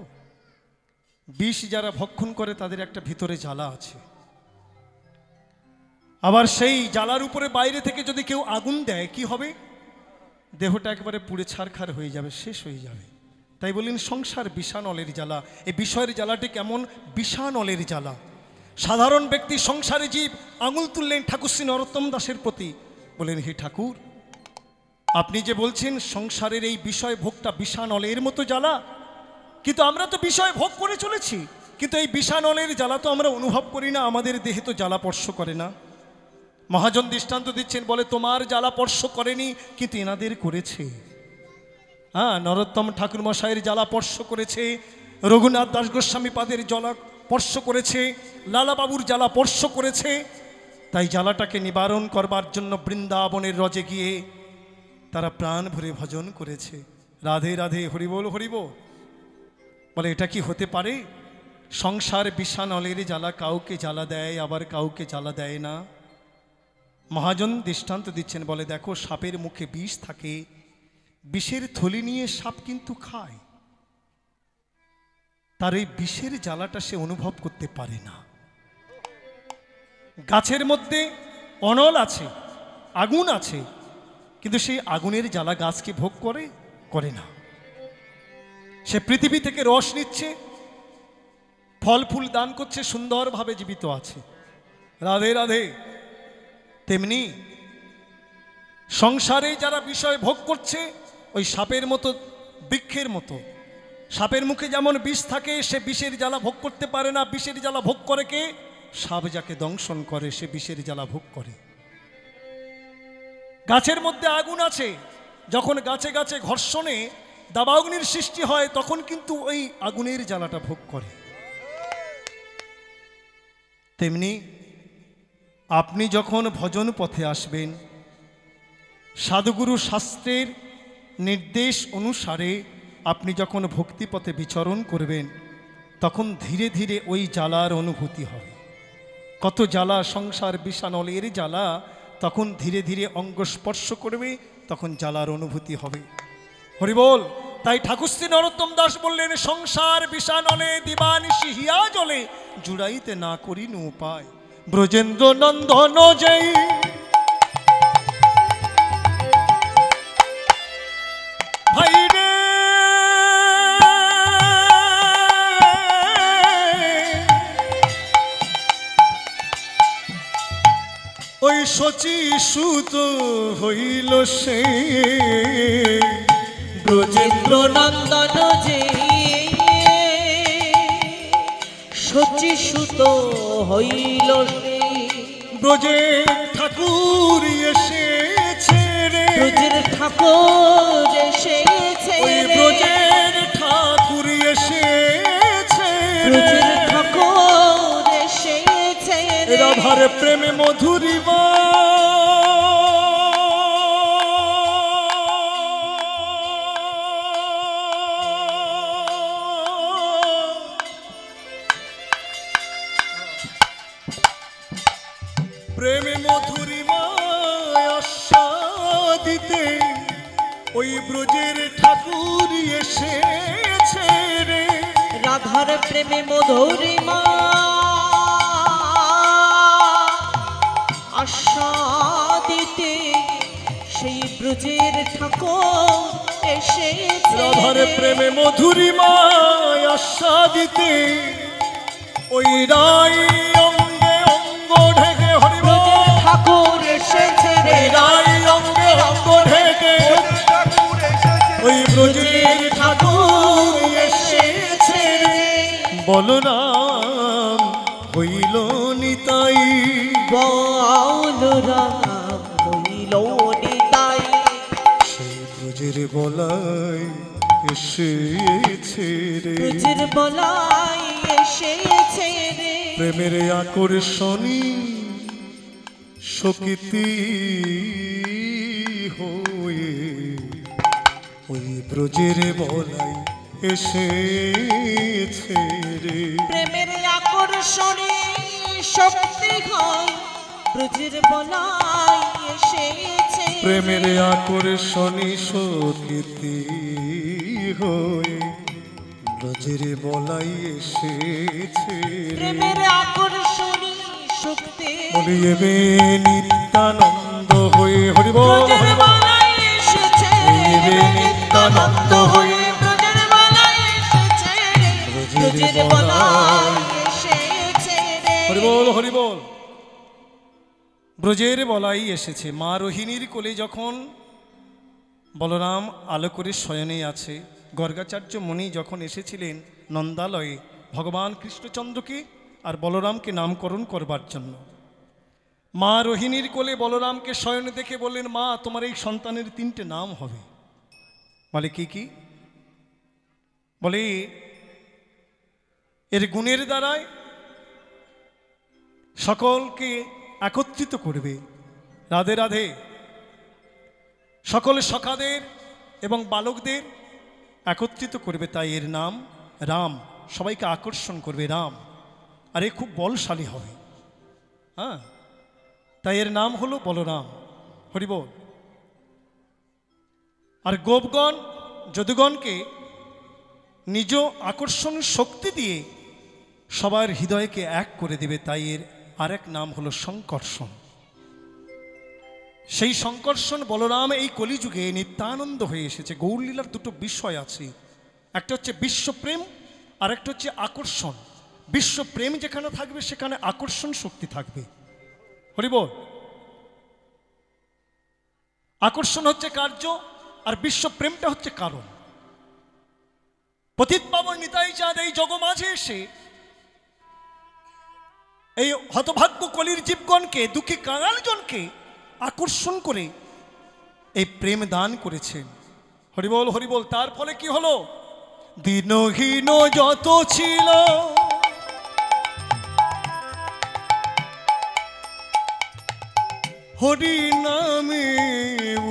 বিষ যারা ভক্ষণ করে তাদের একটা ভিতরে জ্বালা আছে, আবার সেই জ্বালার উপরে বাইরে থেকে যদি কেউ আগুন দেয় কি হবে? দেহটা একেবারে পুড়ে ছারখার হয়ে যাবে, শেষ হয়ে যাবে। তাই বলেন সংসার বিষানলের জ্বালা। এই বিষয়ের জ্বালাটি কেমন? বিষানলের জ্বালা। সাধারণ ব্যক্তি সংসারে জীব আঙুল তুললেন ঠাকুর শ্রী নরোত্তম দাসের প্রতি, বলেন হে ঠাকুর, আপনি যে বলছেন সংসারের এই বিষয় ভোগটা বিষানলের মতো জ্বালা, কিন্তু আমরা তো বিষয় ভোগ করে চলেছি, কিন্তু এই বিষানলের জ্বালা তো আমরা অনুভব করি না, আমাদের দেহে তো জ্বালা স্পর্শ করে না। মহাজন দৃষ্টান্ত দিচ্ছেন, বলে তোমার জ্বালা স্পর্শ করেনি কিন্তু এনাদের করেছে। হ্যাঁ, নরোত্তম ঠাকুর মশাইয়ের জ্বালা স্পর্শ করেছে, রঘুনাথ দাস গোস্বামী পাদের জ্বালা স্পর্শ করেছে, লালাবাবুর জ্বালা স্পর্শ করেছে। তাই জ্বালাটাকে নিবারণ করবার জন্য বৃন্দাবনের রজে গিয়ে তারা প্রাণ ভরে ভজন করেছে, রাধে রাধে হরিবোল হরিবোল। বলে এটা কি হতে পারে? সংসার বিষানলের জ্বালা কাউকে জ্বালা দেয়, আবার কাউকে জ্বালা দেয় না। মহাজন দৃষ্টান্ত দিচ্ছেন, বলে দেখো সাপের মুখে বিষ থাকে, বিষের থলি নিয়ে সাপ কিন্তু খায়, তার এই বিষের জ্বালাটা সে অনুভব করতে পারে না। গাছের মধ্যে অনল আছে, আগুন আছে, কিন্তু সেই আগুনের জ্বালা গাছকে ভোগ করে করে না। সে পৃথিবী থেকে রস নিচ্ছে, ফল ফুল দান করছে, সুন্দরভাবে জীবিত আছে, রাধে রাধে। তেমনি সংসারে যারা বিষয় ভোগ করছে ওই সাপের মতো, বৃক্ষের মতো। সাপের মুখে যেমন বিষ থাকে, সে বিষের জ্বালা ভোগ করতে পারে না। বিষের জ্বালা ভোগ করে কে? সাপ যাকে দংশন করে সে বিষের জ্বালা ভোগ করে। গাছের মধ্যে আগুন আছে, যখন গাছে গাছে ঘর্ষণে দাবাগ্নির সৃষ্টি হয় তখন কিন্তু ওই আগুনের জ্বালাটা ভোগ করে। তেমনি আপনি যখন ভজন পথে আসবেন, সাধুগুরু শাস্ত্রের নির্দেশ অনুসারে আপনি যখন ভক্তিপথে বিচরণ করবেন, তখন ধীরে ধীরে ওই জ্বালার অনুভূতি হবে। কত জ্বালা, সংসার বিষানলের জ্বালা, তখন ধীরে ধীরে অঙ্গ স্পর্শ করবে, তখন জ্বালার অনুভূতি হবে। হরিবোল। তাই ঠাকুর শ্রী নরোত্তম দাস বললেন, সংসার বিষানলে দিবানিশি হিয়া জলে, জুড়াইতে না করিন উপায়। ব্রজেন্দ্র নন্দন জয় ভাই রে, ওই শচী সুত হইল সে, ব্রজেন্দ্র নন্দন যে শচী সুত হইল সে। ব্রজের ঠাকুর এসেছে রে, ব্রজের ঠাকুর এসেছে ওই রে, ব্রজের ঠাকুর এসেছে রে, ব্রজের ঠাকুর এসেছে রে। রাধার প্রেমে মধুরিমা, প্রেমে মধুরিমা আস্বাদিতে ওই ব্রজের ঠাকুর এসেছে রে। রাধার প্রেমে মধুরিমা আস্বাদিতে সেই ব্রজের ঠাকুর এসেছে। রাধার প্রেমে মধুরিমা আস্বাদিতে ওই রায় অঙ্গে অঙ্গ ঢেকে, হরিবোল, ঠাকুর এসেছে রে। রায় অঙ্গে অঙ্গ ঢেকে ওই ব্রজের ঠাকুর এসেছে রে। বলরাম হইল নিতাই, বলরাম হইল নিতাই, সেই ব্রজের বলাই এসেছে রে। ব্রজের বলাই এসেছে রে। প্রেমের আকর্ষণী শক্তি হয়ে ওই ব্রজের বলাই এসেছে রে। প্রেমের আকর্ষণে শক্তি হয় ব্রজের বলাই এসেছে। প্রেমের আকর্ষণী শক্তি হয়ে ব্রজের বলাই এসেছে রে। প্রেমের আকর্ষণী শক্তি বলিবে নিত্যানন্দ হয়ে হরিব ব্রজের বলাই এসেছে। বলিবে নিত্যানন্দ হয়ে ব্রজের বলাই এসেছে। ব্রজের বলাই এসেছে রে। হরিবল হরিবল। ব্রজের বলাই এসেছে। মা রোহিণীর কোলে যখন বলরাম আলো করে শয়নে আছে, গর্গাচার্য মুনি যখন এসেছিলেন নন্দালয়ে ভগবান কৃষ্ণচন্দ্রকে আর বলরামকে নামকরণ করবার জন্য, মা রোহিণীর কোলে বলরামকে শয়নে দেখে বললেন, মা তোমার এই সন্তানের 3টে নাম হবে। বলে কি কি? বলে এর গুণের দ্বারায় সকলকে একত্রিত করবে, রাধে রাধে, সকল সখাদের এবং বালকদের একত্রিত করবে, তাই এর নাম রাম। সবাইকে আকর্ষণ করবে রাম, আর এ খুব বলশালী হবে। হ্যাঁ, তাই এর নাম হলো বলরাম। হরিবল। আর গোপগণ যদুগণকে নিজ আকর্ষণ শক্তি দিয়ে সবার হৃদয়কে এক করে দেবে, তাই এর আরেক নাম হলো শঙ্কর্ষণ। সেই শঙ্কর্ষণ বলরাম এই কলিযুগে নিত্যানন্দ হয়ে এসেছে। গৌরলীলার 2টো বিষয় আছে, একটা হচ্ছে বিশ্বপ্রেম আর একটা হচ্ছে আকর্ষণ। বিশ্বপ্রেম যেখানে থাকবে সেখানে আকর্ষণ শক্তি থাকবে। হরিবল। আকর্ষণ হচ্ছে কার্য আর বিশ্বপ্রেমটা হচ্ছে কারণ। পতিত পাবন নিতাই চাঁদ এই জগ মাঝে এসে এই হতভাগ্য কলির জীবগণকে, দুঃখী কাঙালজনকে আকর্ষণ করে এই প্রেম দান করেছেন। হরিবল হরিবল। তার ফলে কি হলো? দিনহীন যত ছিল হরি নামে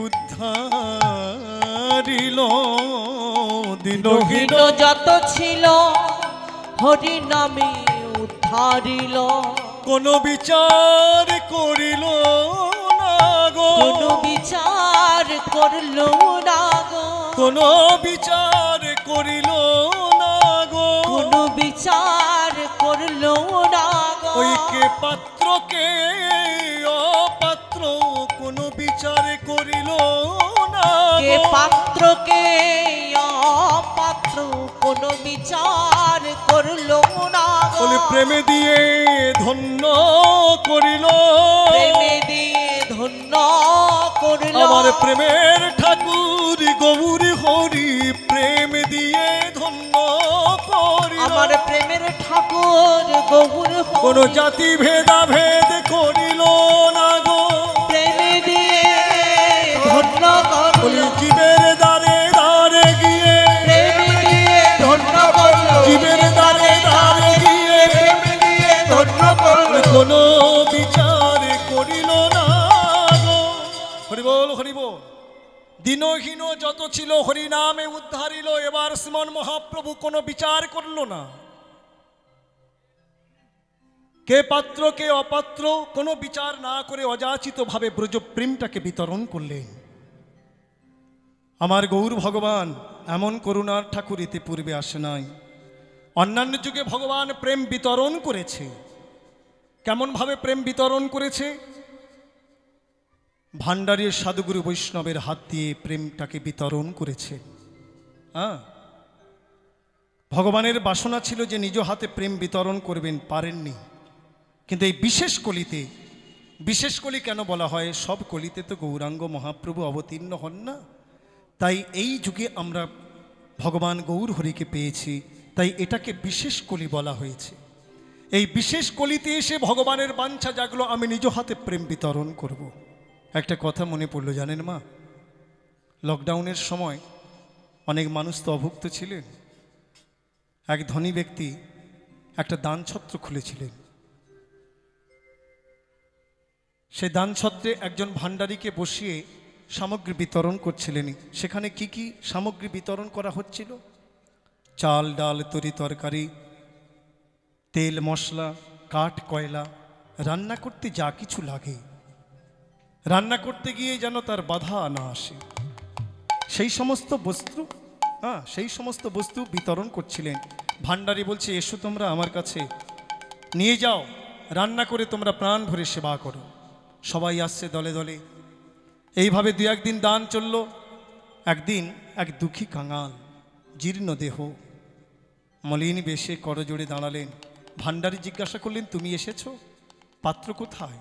উদ্ধারিল। দিনহীন যত ছিল হরি নামে উদ্ধারিল। কোন বিচার করিল না গো, কোন বিচার করল না গো, কোন বিচার করিল না গো, কোন বিচার করল না গো। ওই কে পাত্রকে অপাত্র কোন বিচার করিল না কে গো। পাত্রকে অপাত্র কোন বিচার করল না গো। বলে প্রেমে দিয়ে ধন্য করিল, প্রেমে দিয়ে ধন্য করল আমার প্রেমের ঠাকুর গৌর হরি, প্রেম দিয়ে ধন্য করিল। আমার প্রেমের ঠাকুর গৌর হরি, কোন জাতি ভেদাভেদ করিল না গো। প্রেমে দিয়ে ধন্য করল। বলি জীবের দ্বারে দ্বারে গিয়ে, প্রেমে দিয়ে ধন্য করল। জীবের দ্বারে দ্বারে গিয়ে প্রেমে দিয়ে ধন্য করল। কোন বিচার করিল না গো। হরিবল হরিবল। দিনহীন যত ছিল হরি নামে উদ্ধারিল। এবার শ্রীমন মহাপ্রভু কোনো বিচার করল না, কে পাত্র কে অপাত্র কোনো বিচার না করে অযাচিত ভাবে ব্রজ প্রেমটাকে বিতরণ করলেন। আমার গৌর ভগবান এমন করুণার ঠাকুর ইতি পূর্বে আসে নাই। অন্যান্য যুগে ভগবান প্রেম বিতরণ করেছে। কেমন ভাবে প্রেম বিতরণ করেছে? ভান্ডারীর সাধুগুরু বৈষ্ণবের হাত দিয়ে প্রেমটাকে বিতরণ করেছে। হ্যাঁ, ভগবানের বাসনা ছিল যে নিজ হাতে প্রেম বিতরণ করবেন, পারেননি। কিন্তু এই বিশেষ কলিতে, বিশেষ কলি কেন বলা হয়? সব কলিতে তো গৌরাঙ্গ মহাপ্রভু অবতীর্ণ হন না, তাই এই যুগে আমরা ভগবান গৌর হরিকে পেয়েছি, তাই এটাকে বিশেষ কলি বলা হয়েছে। এই বিশেষ কলিতে এসে ভগবানের বাঞ্ছা জাগলো, আমি নিজ হাতে প্রেম বিতরণ করব। একটা কথা মনে পড়লো, জানেন মা, লকডাউনের সময় অনেক মানুষ তো অভুক্ত ছিলেন। এক ধনী ব্যক্তি একটা দানছত্র খুলেছিলেন। সেই দানছত্রে একজন ভান্ডারীকে বসিয়ে সামগ্রী বিতরণ করছিলেন। সেখানে কি কি সামগ্রী বিতরণ করা হচ্ছিল? চাল, ডাল, তরি তরকারি, তেল, মশলা, কাঠ, কয়লা, রান্না করতে যা কিছু লাগে, রান্না করতে গিয়ে যেন তার বাধা না আসে, সেই সমস্ত বস্তু বিতরণ করছিলেন। ভান্ডারী বলছে, এসো তোমরা আমার কাছে, নিয়ে যাও, রান্না করে তোমরা প্রাণ ভরে সেবা করো। সবাই আসছে দলে দলে। এইভাবে দু একদিন দান চলল। একদিন এক দুঃখী কাঙাল, জীর্ণ দেহ, মলিন বেশে করজোড়ে দাঁড়ালেন। ভান্ডারী জিজ্ঞাসা করলেন, তুমি এসেছো? পাত্র কোথায়?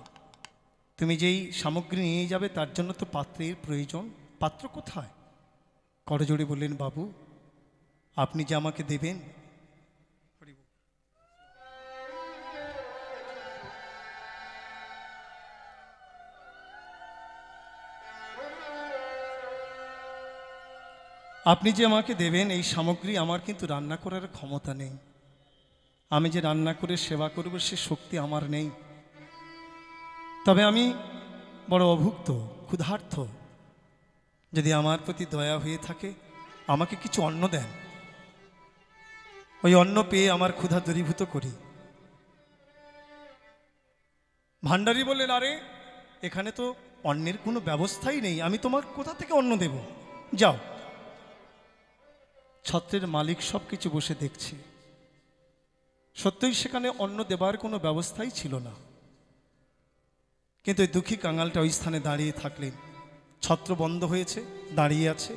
তুমি যেই সামগ্রী নিয়ে যাবে তার জন্য তো পাত্রের প্রয়োজন, পাত্র কোথায়? করজোড়ে বললেন, বাবু, আপনি যে আমাকে দেবেন, আপনি যে আমাকে দেবেন এই সামগ্রী আমার কিন্তু রান্না করার ক্ষমতা নেই। আমি যে রান্না করে সেবা করব সে শক্তি আমার নেই। তবে আমি বড় অভুক্ত, ক্ষুধার্ত। যদি আমার প্রতি দয়া হয়ে থাকে আমাকে কিছু অন্ন দেন, ওই অন্ন পেয়ে আমার ক্ষুধা দূরীভূত করি। ভান্ডারী বললেন, আরে এখানে তো অন্নের কোনো ব্যবস্থাই নেই, আমি তোমার কোথা থেকে অন্ন দেব? যাও। ছত্রের মালিক সব কিছু বসে দেখছে, সত্যই সেখানে অন্ন দেবার কোনো ব্যবস্থাই ছিল না। কিন্তু ওই দুঃখী কাঙালটা ওই স্থানে দাঁড়িয়ে থাকলেন। ছত্র বন্ধ হয়েছে, দাঁড়িয়ে আছে।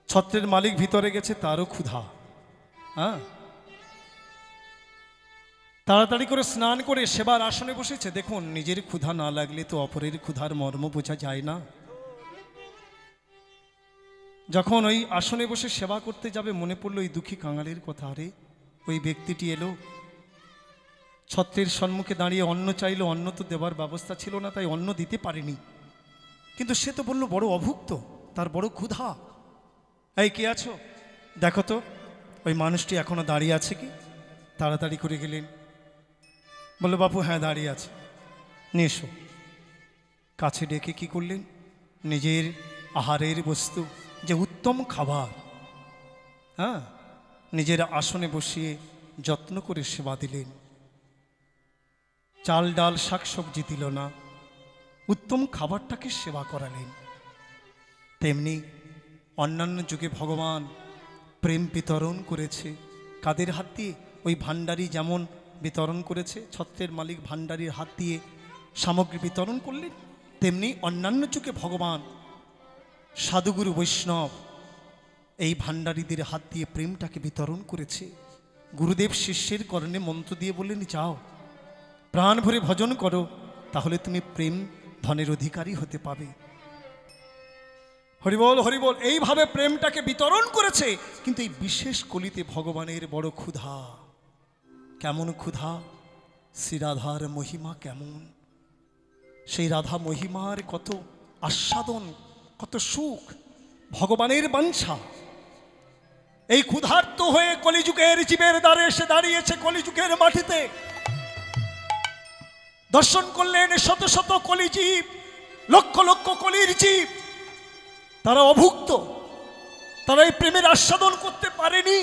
ছত্রের মালিক ভিতরে গেছে, তারও ক্ষুধা। তাড়াতাড়ি করে স্নান করে সেবার আসনে বসেছে। দেখুন, নিজের ক্ষুধা না লাগলে তো অপরের ক্ষুধার মর্ম বোঝা যায় না। যখন ওই আসনে বসে সেবা করতে যাবে মনে পড়লো ওই দুঃখী কাঙালের কথা। আরে ওই ব্যক্তিটি এলো, ছত্রের সম্মুখে দাঁড়িয়ে অন্ন চাইলো, অন্ন তো দেবার ব্যবস্থা ছিল না, তাই অন্ন দিতে পারেনি। কিন্তু সে তো বললো বড় অভুক্ত, তার বড় ক্ষুধা। এই কে আছো, দেখো তো ওই মানুষটি এখনো দাঁড়িয়ে আছে কি? তাড়াতাড়ি করে গেলেন, বললো, বাপু হ্যাঁ দাঁড়িয়ে আছে, নিয়ে এসো। কাছে ডেকে কি করলেন? নিজের আহারের বস্তু, যে উত্তম খাবার, নিজের আসনে বসিয়ে যত্ন করে সেবা দিলেন। চাল ডাল শাকসবজি দিল না, উত্তম খাবারটাকে সেবা করালেন। তেমনি অন্যান্য যুগে ভগবান প্রেম বিতরণ করেছে। কাদের হাত দিয়ে? ওই ভান্ডারী যেমন বিতরণ করেছে, ছত্রের মালিক ভান্ডারীর হাত দিয়ে সামগ্রী বিতরণ করলেন, তেমনি অন্যান্য যুগে ভগবান সাধুগুরু বৈষ্ণব এই ভান্ডারীদের হাত দিয়ে প্রেমটাকে বিতরণ করেছে। গুরুদেব শিষ্যের কর্ণে মন্ত্র দিয়ে বললেন, যাও প্রাণ ভরে ভজন করো, তাহলে তুমি প্রেম ধনের অধিকারী হতে পাবে। হরিবল হরিবল। এইভাবে প্রেমটাকে বিতরণ করেছে। কিন্তু এই বিশেষ কলিতে ভগবানের বড় ক্ষুধা। কেমন ক্ষুধা? শ্রী রাধার মহিমা কেমন, সেই রাধা মহিমার কত আস্বাদন, কত সুখ, ভগবানের বাঞ্ছা। এই ক্ষুধার্ত হয়ে কলিযুগের জীবের দ্বারে এসে দাঁড়িয়েছে কলিযুগের মাটিতে। দর্শন করলেন শত শত কলিজীব, লক্ষ লক্ষ কলির জীব। তারা অভুক্ত, তারা এই প্রেমের আস্বাদন করতে পারেনি।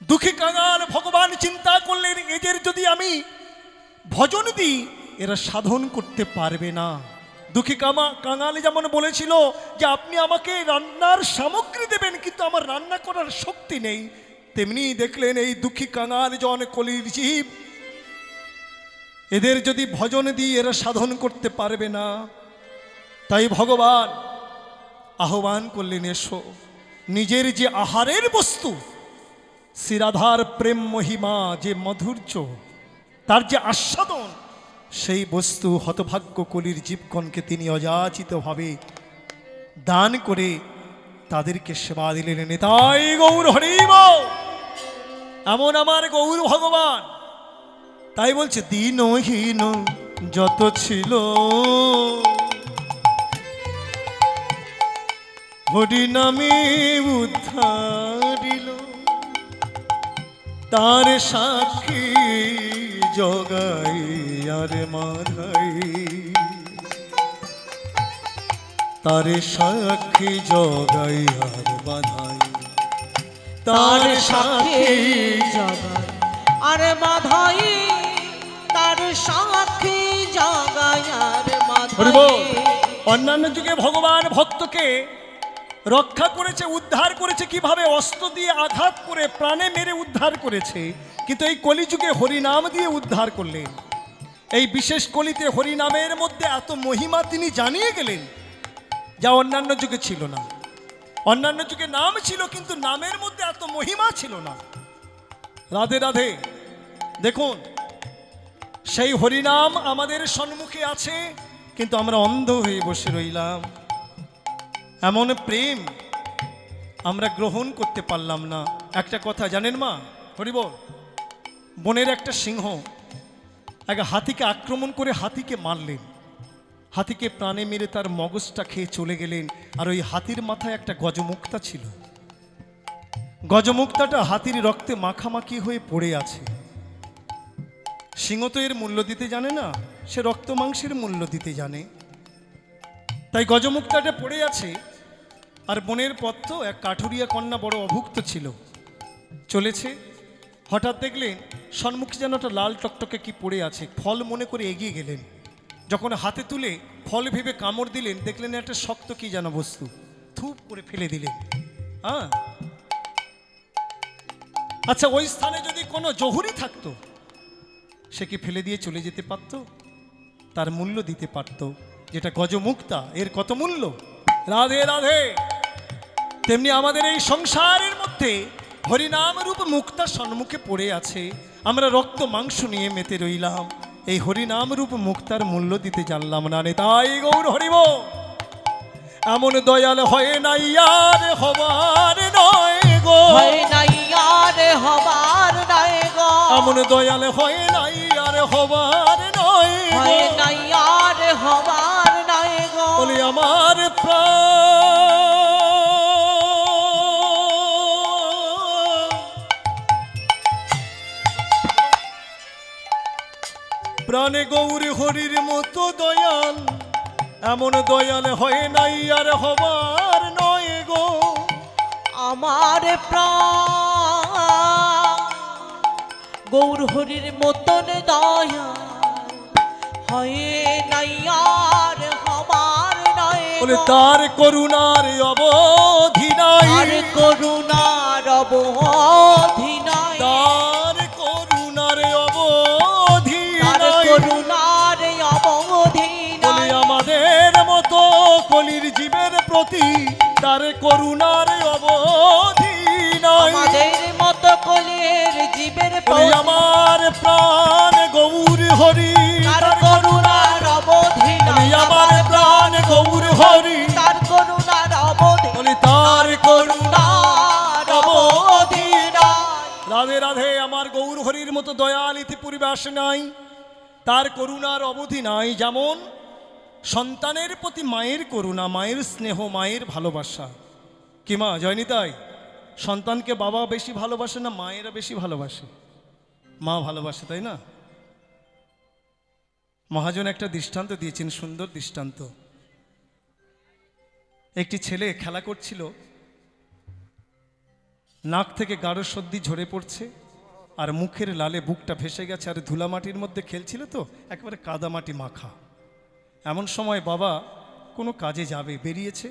দুঃখী কাঙাল ভগবান চিন্তা করলেন, এদের যদি আমি ভজন দিই এরা সাধন করতে পারবে না। দুঃখী কাঙাল যেমন বলেছিল যে আপনি আমাকে রান্নার সামগ্রী দেবেন, কিন্তু আমার রান্না করার শক্তি নেই, তেমনি দেখলেন এই দুঃখী কাঙাল জন কলির জীব, এদের যদি ভজন দিই এরা সাধন করতে পারবে না। তাই ভগবান আহ্বান করলেন, এসো। নিজের যে আহারের বস্তু, শ্রী রাধার প্রেম মহিমা, যে মাধুর্য, তার যে আস্বাদন, সেই বস্তু হতভাগ্য কলির জীবগণকে তিনি অযাচিতভাবে দান করে তাদেরকে সেবা দিলেন। নিতাই গৌর হরিব। এমন আমার গৌর ভগবান। তাই বলছে, দীনহীন যত ছিল হরি নামে উদ্ধারিল, তার সাক্ষী জগাই আর মাধাই। তার সাক্ষী জগাই আর বাধাই, তার সাক্ষী জগায় আর বাধাই, তার সাক্ষী জগায় আর বাধাই। অন্যান্য যুগে ভগবান ভক্তকে রক্ষা করেছে, উদ্ধার করেছে কিভাবে? অস্ত্র দিয়ে আঘাত করে প্রাণে মেরে উদ্ধার করেছে, কিন্তু এই কলিযুগে হরিনাম দিয়ে উদ্ধার করলেন। এই বিশেষ কলিতে হরিনামের মধ্যে এত মহিমা তিনি জানিয়ে গেলেন, যা অন্যান্য যুগে ছিল না। অন্যান্য যুগে নাম ছিল, কিন্তু নামের মধ্যে এত মহিমা ছিল না। রাধে রাধে। দেখুন, সেই হরিনাম আমাদের সম্মুখে আছে, কিন্তু আমরা অন্ধ হয়ে বসে রইলাম। এমন প্রেম আমরা গ্রহণ করতে পারলাম না। একটা কথা জানেন মা, হরিবল, বনের একটা সিংহ এক হাতিকে আক্রমণ করে হাতিকে মারলেন, হাতিকে প্রাণে মেরে তার মগজটা খেয়ে চলে গেলেন। আর ওই হাতির মাথায় একটা গজমুক্তা ছিল, গজমুক্তাটা হাতির রক্তে মাখামাখি হয়ে পড়ে আছে। সিংহ তো এর মূল্য দিতে জানে না, সে রক্ত মাংসের মূল্য দিতে জানে। তাই গজমুক্তাটা পড়ে আছে। আর বনের পথ তো, এক কাঠুরিয়া কন্যা বড় অভুক্ত ছিল, চলেছে। হঠাৎ দেখলেন সম্মুখে যেন একটা লাল টকটকে কি পড়ে আছে, ফল মনে করে এগিয়ে গেলেন। যখন হাতে তুলে ফল ভেবে কামড় দিলেন, দেখলেন একটা শক্ত কি যেন বস্তু, থুপ করে ফেলে দিলেন। হ্যাঁ, আচ্ছা, ওই স্থানে যদি কোনো জহুরি থাকতো, সে কি ফেলে দিয়ে চলে যেতে পারত? তার মূল্য দিতে পারত, যেটা গজমুক্তা, এর কত মূল্য। রাধে রাধে। তেমনি আমাদের এই সংসারের মধ্যে হরিনাম রূপ মুক্তা সম্মুখে পড়ে আছে, আমরা রক্ত মাংস নিয়ে মেতে রইলাম, এই হরিনাম রূপ মুক্তার মূল্য দিতে জানলাম না। তাই গৌর হরিব, এমন দয়াল হয় নাই আর হবার নয় গো, হয় নাই আর হবার নয় গো, এমন দয়াল হয় নাই আর হবার নয় হয় গো, নাই আর হবার নয় গো। বলি আমার প্রাণে গৌরী হরির মতো দয়াল, এমন দয়াল হয় নাই আর হবার নয় গো, আমার প্রাণ গৌর হরির মতন দয়া হয় নাই আর হবার নয় বলে গো। তার করুণার অবধি নাই, আর করুণার অবধি নাই, তার করুণার অবধি তার নাই, করুণার অবধি বলি নাই। আমাদের মতো কলির জীবের প্রতি তার করুণার অবধি নাই। আমাদের মতো কলির জীবের বলি প্রতি আমার প্রাণ গৌর হরি, তার করুণার অবধি নাই। বলি আমার প্রাণ গৌর হরি, তার করুণার অবধি, বলি তার করুণার অবধি নাই। রাধে রাধে। আমার গৌর হরির মতো দয়াল ইতিপূর্বে আসে নাই, তার করুণার অবধি নাই। যেমন সন্তানের প্রতি মায়ের করুণা, মায়ের স্নেহ, মায়ের ভালোবাসা। কি মা জয়নি তাই? সন্তানকে বাবা বেশি ভালোবাসে না মায়েরা বেশি ভালোবাসে? মা ভালোবাসে, তাই না? মহাজন একটা দৃষ্টান্ত দিয়েছেন, সুন্দর দৃষ্টান্ত। একটি ছেলে খেলা করছিল, নাক থেকে গাঢ় সর্দি ঝরে পড়ছে, আর মুখের লালে বুকটা ভেসে গেছে, আর ধুলামাটির মধ্যে খেলছিল তো, একেবারে কাদামাটি মাখা। এমন সময় বাবা কোনো কাজে যাবে, বেরিয়েছে।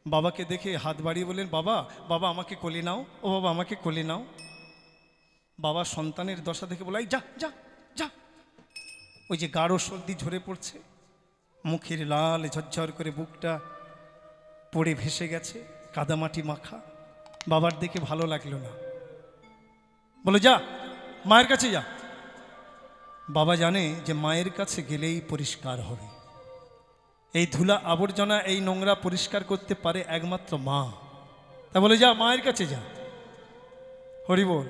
বাবাকে দেখে হাত বাড়িয়ে বললেন, বাবা বাবা আমাকে কোলে নাও, ও বাবা আমাকে কোলে নাও। বাবা সন্তানের দশা দেখে বলে, যা যা যা। ওই যে গাঢ় সর্দি ঝরে পড়ছে, মুখের লাল ঝরঝর করে বুকটা পড়ে ভেসে গেছে, কাদামাটি মাখা। বাবার দেখে ভালো লাগলো না, বলো যা মায়ের কাছে যা। বাবা জানে যে মায়ের কাছে গেলেই পরিষ্কার হবে। এই ধুলা আবর্জনা, এই নোংরা পরিষ্কার করতে পারে একমাত্র মা। তা বলে যা মায়ের কাছে যা। হরি বল।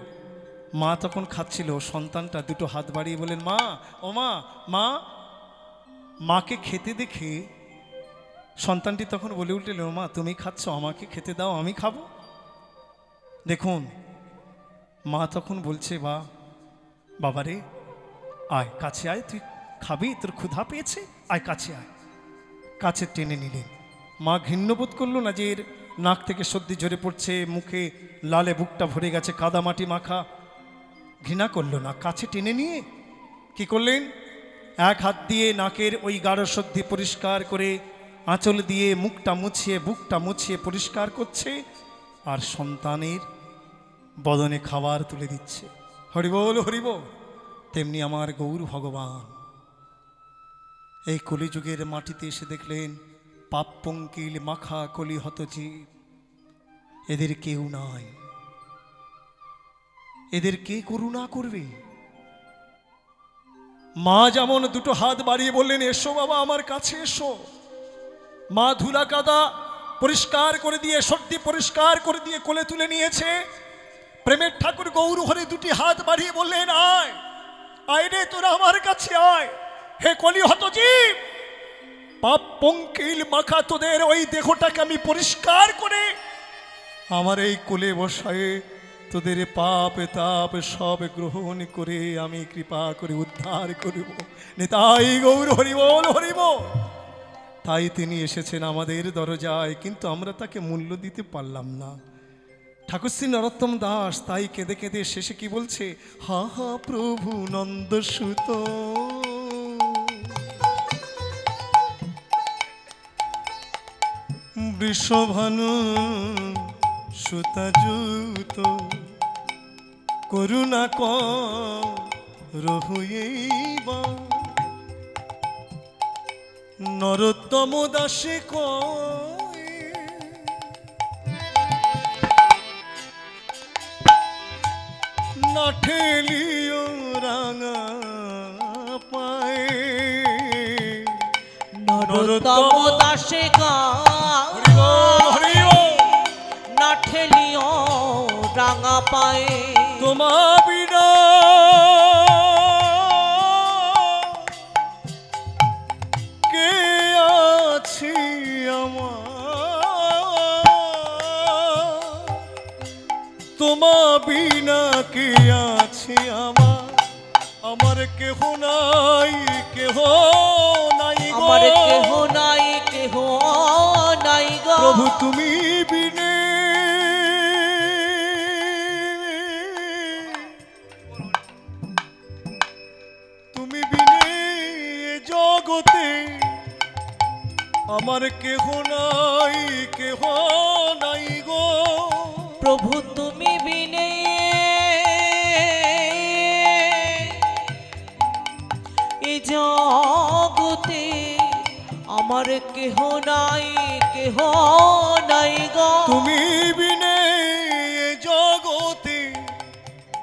মা তখন খাচ্ছিল, সন্তানটা দুটো হাত বাড়িয়ে বলেন, মা ও মা, মা। মাকে খেতে দেখে সন্তানটি তখন বলে উঠল, মা তুমি খাচ্ছ, আমাকে খেতে দাও, আমি খাবো। দেখুন মা তখন বলছে, বাবারে আয় কাছে আয়, তুই খাবি, তোর ক্ষুধা পেয়েছে, আয় কাছে আয়। কাছে টেনে নিলেন, মা ঘৃণ্যবোধ করলো না যে এর নাক থেকে সর্দি ঝরে পড়ছে, মুখে লালে বুকটা ভরে গেছে, কাদামাটি মাখা। ঘৃণা করলো না, কাছে টেনে নিয়ে কি করলেন, এক হাত দিয়ে নাকের ওই গাঢ় সর্দি পরিষ্কার করে আঁচল দিয়ে মুখটা মুছিয়ে বুকটা মুছিয়ে পরিষ্কার করছে, আর সন্তানের বদনে খাবার তুলে দিচ্ছে। হরিবোল হরিবোল। তেমনি আমার গৌর ভগবান এই কলিযুগের মাটিতে এসে দেখলেন পাপ পঙ্কিল মাখা কলিহত জীব, এদের কেউ নাই, এদের কে করুণা করবে? মা যেমন দুটো হাত বাড়িয়ে বললেন, এসো বাবা আমার কাছে এসো। মা ধুলা কাদা পরিষ্কার করে দিয়ে সর্দি পরিষ্কার করে দিয়ে কোলে তুলে নিয়েছে। প্রেমের ঠাকুর গৌর হরে দুটি হাত বাড়িয়ে বললেন, আয় আয় রে তোরা আমার কাছে আয়, হে কলিহত জীব, পাপ পঙ্কিল মাখা তোদের ওই দেহটাকে আমি পরিষ্কার করে আমার এই কোলে বসায়ে তোদের পাপ তাপ সব গ্রহণ করে আমি কৃপা করে উদ্ধার করিব। নিতাই গৌর হরিবোল হরিবোল। তাই তিনি এসেছেন আমাদের দরজায়, কিন্তু আমরা তাকে মূল্য দিতে পারলাম না। ঠাকুর শ্রী নরোত্তম দাস তাই কেঁদে কেঁদে শেষে কি বলছে, হা হা প্রভু নন্দসুত বৃষভানু সুতাজুত করুণা রহুইবা নরোত্তম দাসে না ঠেলিও রাঙা পায়ে নরোত্তম দাসে না ঠেলিও রাঙা পায়ে তোমা বিনা কে আছি আমার, তোমা বিনা কে আছি আমার কেহ নাই কেহ নাই গো, আমার কেহ নাই কেহ নাই গো প্রভু তুমি বিনে জগতে আমার কেহ নাই গো, প্রভু তুমি বিনে এই জগতে আমার কেহ নাই গো, তুমি বিনে জগতে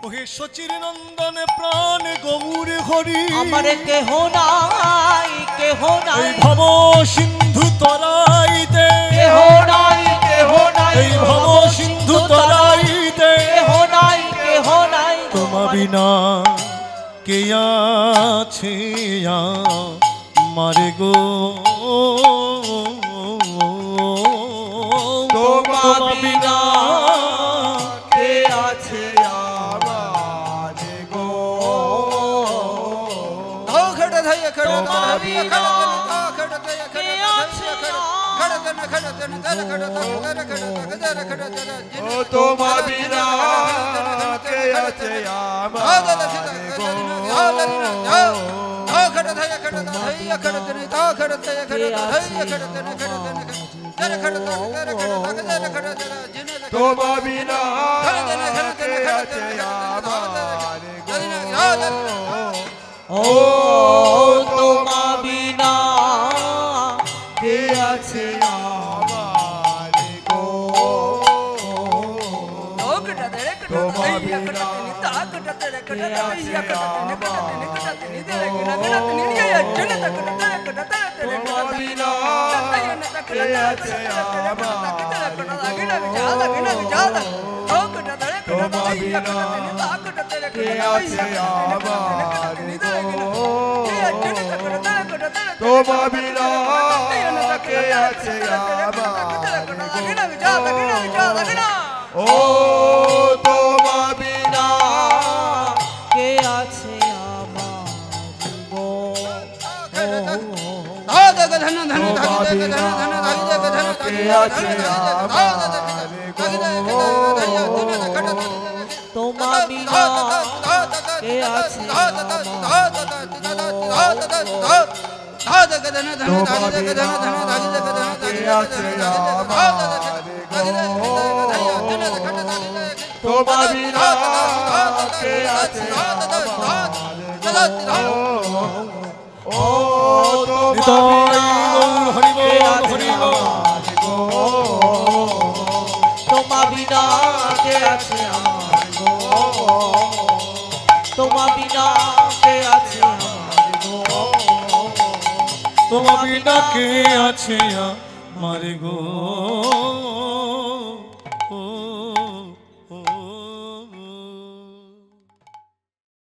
ওহে সচির নন্দন প্রাণ গৌর হরি আমার কেহ নাই এই ভব সিন্ধু তরাইতে কেহ নাই এই ভব সিন্ধু তরাইতে কেহ নাই তোমা বিনা কে আছে মারে গো, তোমা বিনা কে আছে আমারে গো, তোমা বিনা কে আছে তোমা বিনা কে আছে তোমা বিনা কে আছে ও তোমা বিনা কে আছে আমারে গো, তোমা বিনা তোমা বিনা কে আছে ও তোমা বিনা কে আছে আমার গো, কে আছে তোমা বিনা কে আছে তোমা বিনা কে আছে ও তোমা বিনা কে আছে আমার গো তোমা বিনা কে আছে আমার গো তোমা বিনা কে আছে আমার গো